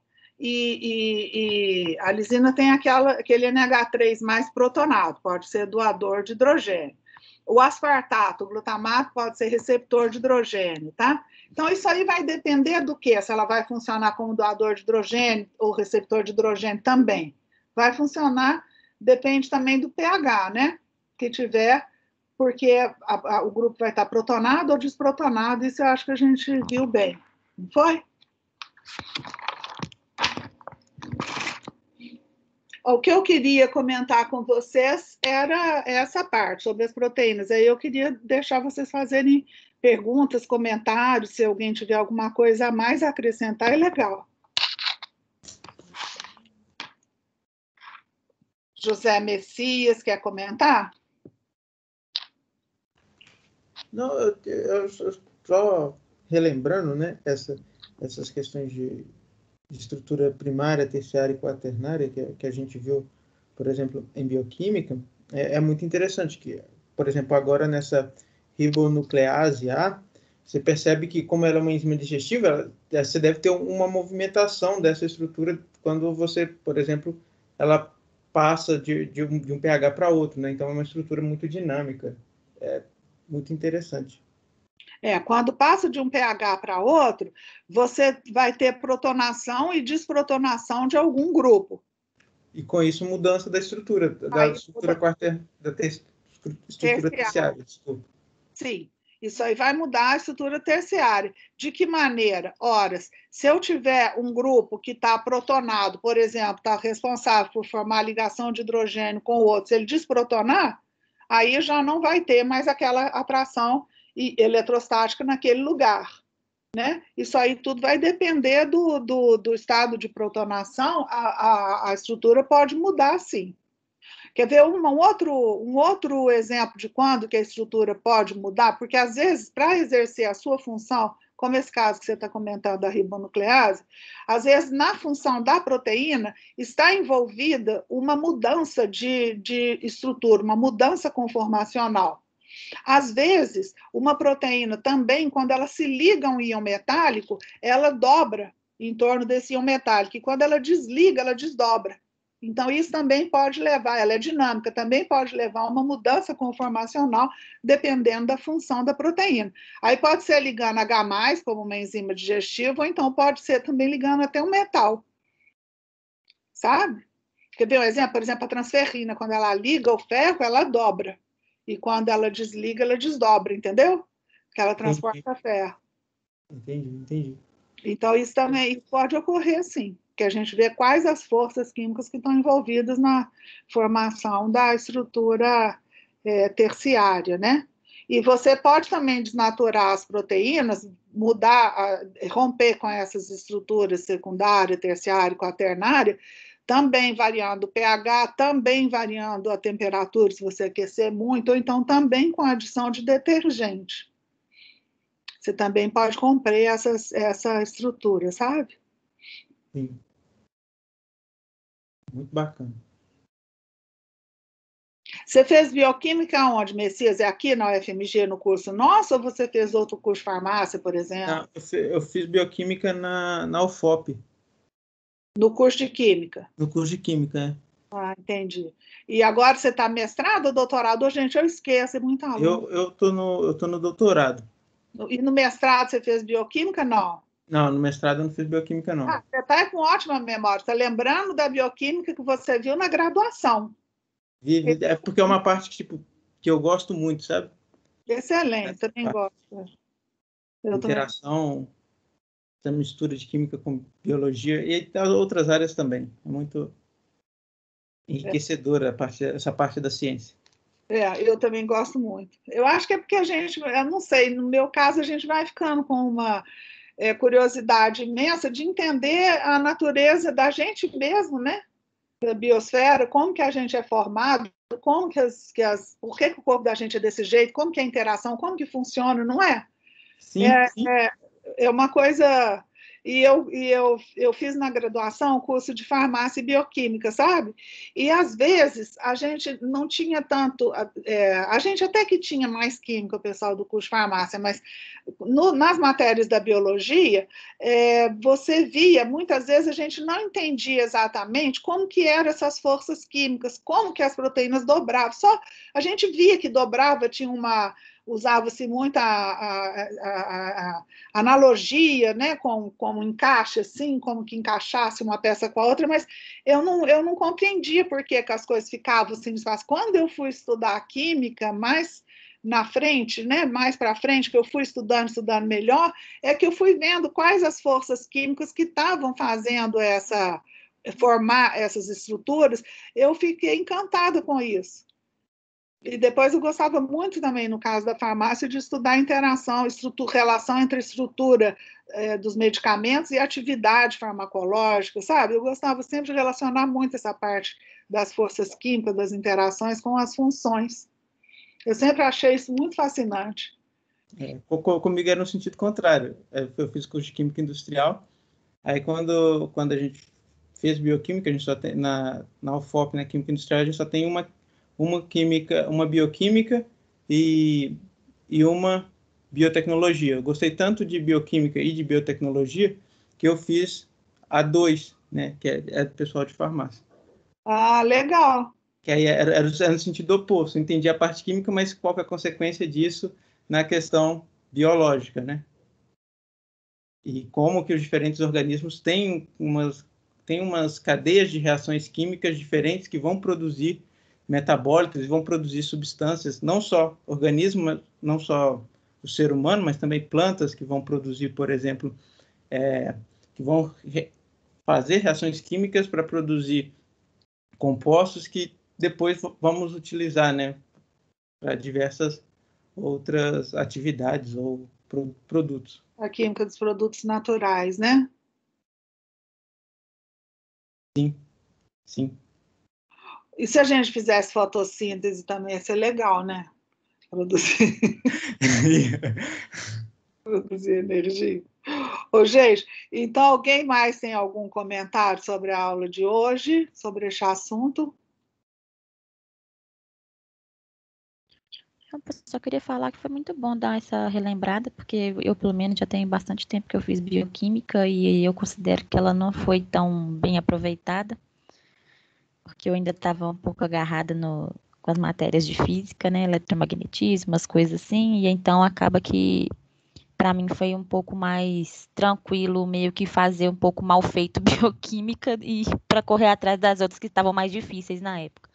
a lisina tem aquele NH3 mais protonado, pode ser doador de hidrogênio. O aspartato, o glutamato, pode ser receptor de hidrogênio, tá? Então, isso aí vai depender do quê? Se ela vai funcionar como doador de hidrogênio ou receptor de hidrogênio também. Vai funcionar, depende também do pH, né? Que tiver, porque o grupo vai estar protonado ou desprotonado, isso eu acho que a gente viu bem. Não foi? O que eu queria comentar com vocês era essa parte sobre as proteínas. Aí eu queria deixar vocês fazerem perguntas, comentários, se alguém tiver alguma coisa a mais a acrescentar, é legal. José Messias, quer comentar? Não, eu só relembrando, né, essas questões de estrutura primária, terciária e quaternária que a gente viu, por exemplo, em bioquímica, é muito interessante que, por exemplo, agora nessa ribonuclease A, você percebe que, como ela é uma enzima digestiva, você deve ter uma movimentação dessa estrutura quando você, por exemplo, ela passa de um pH para outro, né? Então é uma estrutura muito dinâmica, é muito interessante. Quando passa de um pH para outro, você vai ter protonação e desprotonação de algum grupo. E com isso, mudança da estrutura, da estrutura estrutura terciária, desculpa. Sim, isso aí vai mudar a estrutura terciária. De que maneira? Ora, se eu tiver um grupo que está protonado, por exemplo, está responsável por formar ligação de hidrogênio com o outro, se ele desprotonar, aí já não vai ter mais aquela atração eletrostática naquele lugar. Né? Isso aí tudo vai depender do estado de protonação, a estrutura pode mudar, sim. Quer ver um outro exemplo de quando que a estrutura pode mudar? Porque, às vezes, para exercer a sua função, como esse caso que você está comentando da ribonuclease, às vezes, na função da proteína, está envolvida uma mudança de estrutura, uma mudança conformacional. Às vezes, uma proteína também, quando ela se liga a um íon metálico, ela dobra em torno desse íon metálico, e quando ela desliga, ela desdobra. Então, isso também pode levar, ela é dinâmica, também pode levar a uma mudança conformacional, dependendo da função da proteína. Aí pode ser ligando H+, como uma enzima digestiva, ou então pode ser também ligando até um metal. Sabe? Quer ver um exemplo? Por exemplo, a transferrina, quando ela liga o ferro, ela dobra. E quando ela desliga, ela desdobra, entendeu? Porque ela transporta ferro. Entendi. Então, isso também pode ocorrer, sim. Que a gente vê quais as forças químicas que estão envolvidas na formação da estrutura terciária, né? E você pode também desnaturar as proteínas, romper com essas estruturas secundária, terciária, quaternária, também variando o pH, também variando a temperatura, se você aquecer muito, ou então também com a adição de detergente. Você também pode romper essa estrutura, sabe? Sim. Muito bacana. Você fez bioquímica onde, Messias? É aqui na UFMG, no curso nosso, ou você fez outro curso de farmácia, por exemplo? Não, eu fiz bioquímica na UFOP. No curso de química? No curso de química, é. Ah, entendi. E agora você está mestrado ou doutorado? Gente, eu esqueço, é muito aluno. Eu tô no doutorado. E no mestrado você fez bioquímica? Não. Não, no mestrado eu não fiz bioquímica, não. Você está com ótima memória. Está lembrando da bioquímica que você viu na graduação. É porque é uma parte que eu gosto muito, sabe? Excelente, também gosto. Interação, essa mistura de química com biologia e outras áreas também. É muito enriquecedora essa parte da ciência. Eu também gosto muito. Eu acho que é porque a gente, eu não sei, no meu caso, a gente vai ficando com uma curiosidade imensa de entender a natureza da gente mesmo, né? Da biosfera, como que a gente é formado, como que por que o corpo da gente é desse jeito, como que é a interação, como que funciona, não é? Sim, sim. É uma coisa... E eu fiz na graduação curso de farmácia e bioquímica, sabe? E, às vezes, a gente não tinha tanto... a gente até que tinha mais química, o pessoal do curso de farmácia, mas nas matérias da biologia, você via, muitas vezes, a gente não entendia exatamente como que eram essas forças químicas, como que as proteínas dobravam. Só a gente via que dobrava, usava-se muito a analogia, né, como encaixe, assim, como que encaixasse uma peça com a outra, mas eu não compreendia por que as coisas ficavam assim. Quando eu fui estudar química, mais na frente, né, mais para frente, que eu fui estudando melhor, é que eu fui vendo quais as forças químicas que estavam fazendo formar essas estruturas. Eu fiquei encantada com isso. E depois eu gostava muito também, no caso da farmácia, de estudar a interação, relação entre a estrutura dos medicamentos e a atividade farmacológica, sabe? Eu gostava sempre de relacionar muito essa parte das forças químicas, das interações com as funções. Eu sempre achei isso muito fascinante. Comigo era no sentido contrário. Eu fiz curso de Química Industrial, aí quando a gente fez bioquímica, a gente só tem, na UFOP, na Química Industrial, a gente só tem uma bioquímica e uma biotecnologia. Eu gostei tanto de bioquímica e de biotecnologia que eu fiz a 2, né, que é do pessoal de farmácia. Ah, legal. Que aí era no sentido oposto. Eu entendi a parte química, mas qual que é a consequência disso na questão biológica, né? E como que os diferentes organismos têm umas cadeias de reações químicas diferentes que vão produzir metabólicos e vão produzir substâncias, não só organismos, não só o ser humano, mas também plantas que vão produzir, por exemplo, que vão fazer reações químicas para produzir compostos que depois vamos utilizar, né, para diversas outras atividades ou produtos. A química dos produtos naturais, né? Sim. E se a gente fizesse fotossíntese também, ia ser legal, né? Produzir energia. Ô, gente, então alguém mais tem algum comentário sobre a aula de hoje, sobre este assunto? Eu só queria falar que foi muito bom dar essa relembrada, porque eu, pelo menos, já tenho bastante tempo que eu fiz bioquímica e eu considero que ela não foi tão bem aproveitada, porque eu ainda estava um pouco agarrada com as matérias de física, né, eletromagnetismo, as coisas assim, e então acaba que, para mim, foi um pouco mais tranquilo, meio que fazer um pouco mal feito bioquímica e para correr atrás das outras que estavam mais difíceis na época.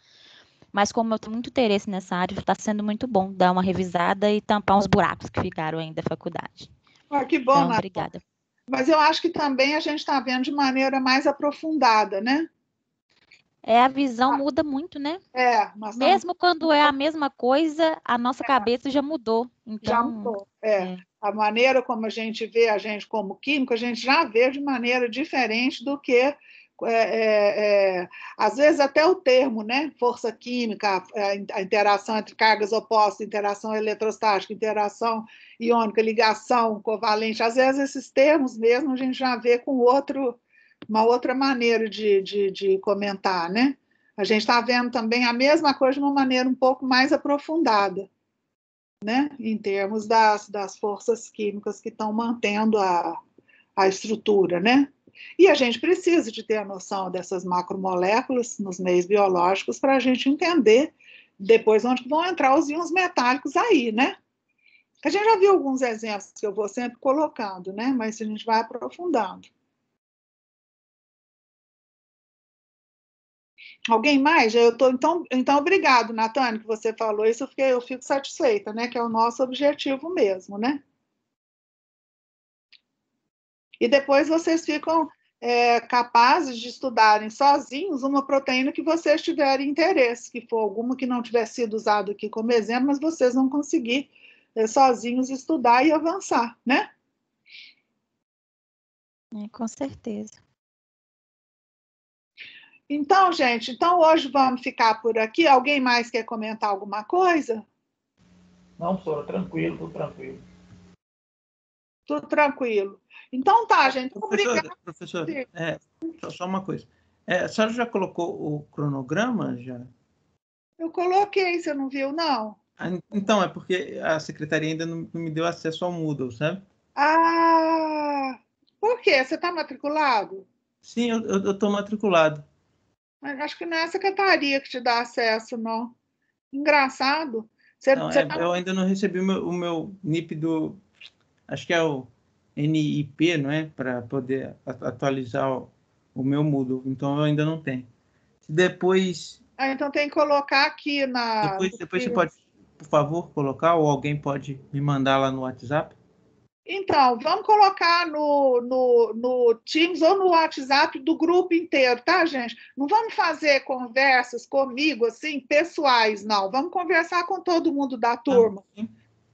Mas como eu tenho muito interesse nessa área, está sendo muito bom dar uma revisada e tampar uns buracos que ficaram ainda da faculdade. Ah, que bom, Então, Nath. obrigada. Mas eu acho que também a gente está vendo de maneira mais aprofundada, né? A visão muda muito, né? Nós estamos... Mesmo quando é a mesma coisa, a nossa cabeça já mudou. Então, já mudou. A maneira como a gente vê a gente como químico, a gente já vê de maneira diferente do que às vezes até o termo, né? Força química, a interação entre cargas opostas, interação eletrostática, interação iônica, ligação covalente, às vezes esses termos mesmo a gente já vê com uma outra maneira de comentar, né? A gente está vendo também a mesma coisa de uma maneira um pouco mais aprofundada, né? Em termos das forças químicas que estão mantendo a estrutura, né? E a gente precisa de ter a noção dessas macromoléculas nos meios biológicos para a gente entender depois onde vão entrar os íons metálicos aí, né? A gente já viu alguns exemplos que eu vou sempre colocando, né? Mas a gente vai aprofundando. Alguém mais? Então, obrigado, Natane, que você falou isso, eu fico satisfeita, né? Que é o nosso objetivo mesmo, né? E depois vocês ficam capazes de estudarem sozinhos uma proteína que vocês tiverem interesse, que for alguma que não tiver sido usada aqui como exemplo, mas vocês vão conseguir sozinhos estudar e avançar, né? Com certeza. Então, gente, hoje vamos ficar por aqui. Alguém mais quer comentar alguma coisa? Não, professora, tranquilo, tudo tranquilo. Tudo tranquilo. Então tá, gente. Obrigada. Professor, só uma coisa. A senhora já colocou o cronograma? Já? Eu coloquei, você não viu, não? Então, é porque a secretaria ainda não me deu acesso ao Moodle, sabe? Ah, por quê? Você está matriculado? Sim, eu estou matriculado. Mas acho que não é a secretaria que te dá acesso, não. Engraçado. Eu ainda não recebi o meu NIP acho que é o NIP, não é? Para poder atualizar o meu Moodle. Então, eu ainda não tenho. Depois... então tem que colocar aqui na... Depois você pode, por favor, colocar, ou alguém pode me mandar lá no WhatsApp? Então, vamos colocar no Teams ou no WhatsApp do grupo inteiro, tá, gente? Não vamos fazer conversas comigo, assim, pessoais, não. Vamos conversar com todo mundo da turma.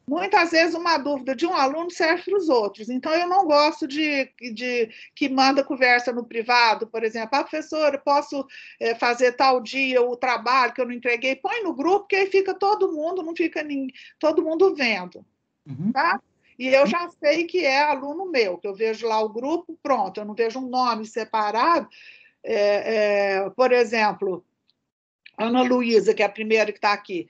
Muitas vezes uma dúvida de um aluno serve para os outros. Então, eu não gosto de que manda conversa no privado, por exemplo. Professora, posso fazer tal dia o trabalho que eu não entreguei? Põe no grupo, que aí fica todo mundo, não fica todo mundo vendo, tá? E eu já sei que é aluno meu, que eu vejo lá o grupo, pronto, eu não vejo um nome separado. Por exemplo, Ana Luísa, que é a primeira que está aqui.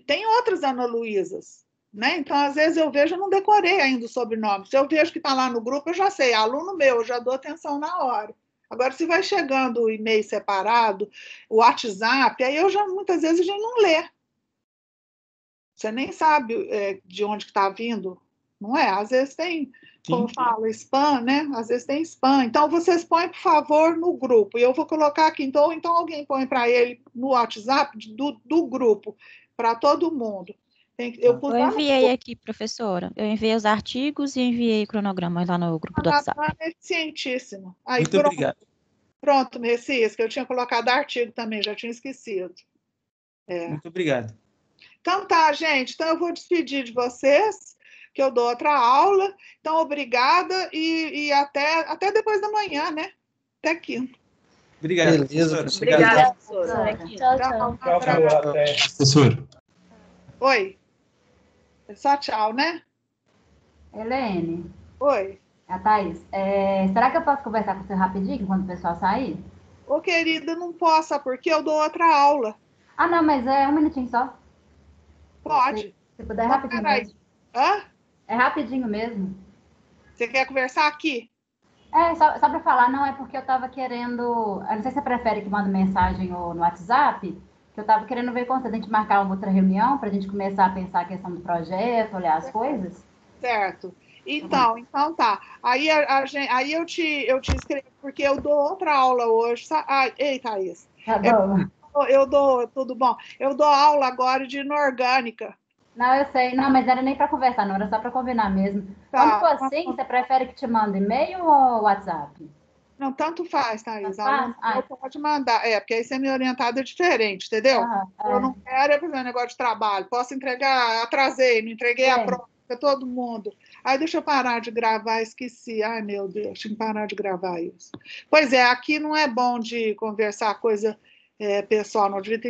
Tem outras Ana Luísas, né? Então, às vezes, eu vejo, eu não decorei ainda o sobrenome. Se eu vejo que está lá no grupo, eu já sei, aluno meu, eu já dou atenção na hora. Agora, se vai chegando o e-mail separado, o WhatsApp, aí muitas vezes a gente não lê. Você nem sabe de onde que está vindo, não é? Às vezes tem, como fala, spam, né? Às vezes tem spam. Então, vocês põem, por favor, no grupo. E eu vou colocar aqui, então alguém põe para ele no WhatsApp do grupo, para todo mundo. Eu enviei aqui, professora. Eu enviei os artigos e enviei cronogramas lá no grupo do WhatsApp. É eficientíssimo. Aí, Muito obrigado. Pronto, Messias, que eu tinha colocado artigo também, já tinha esquecido. Muito obrigado. Então tá, gente. Então eu vou despedir de vocês, que eu dou outra aula. Então, obrigada e até depois da manhã, né? Até quinta. Obrigado, Beleza, professora. Obrigada, professora. Tchau, Tchau, até. Professor. Oi. É só tchau, né? Helene, Oi. a Thaís, será que eu posso conversar com você rapidinho quando o pessoal sair? Ô, querida, não posso, sabe por quê? Eu dou outra aula. Ah, não, mas é um minutinho só. Pode. Se puder, é Então, rapidinho peraí. mesmo. Hã? É rapidinho mesmo. Você quer conversar aqui? Só para falar, não é porque eu estava querendo. Eu não sei se você prefere que mande mensagem ou no WhatsApp, que eu estava querendo ver com você, a gente marcar uma outra reunião para a gente começar a pensar a questão do projeto, olhar as coisas. Certo. Então tá. Aí, aí eu te escrevo, porque eu dou outra aula hoje. Ei, Thaís. Tá bom. Eu dou, tudo bom? Eu dou aula agora de inorgânica. Não, eu sei. Não, mas era nem para conversar, não. Era só para combinar mesmo. Tá. Quando for assim, você prefere que te mande e-mail ou WhatsApp? Não, tanto faz, Thaís. Tanto faz? Pode mandar. Porque aí você me orientada é diferente, entendeu? Eu não quero fazer um negócio de trabalho. Posso entregar, atrasei, não entreguei a prova para todo mundo. Aí deixa eu parar de gravar, esqueci. Ai, meu Deus, tinha que parar de gravar isso. Pois é, aqui não é bom de conversar coisa pessoal, não devia ter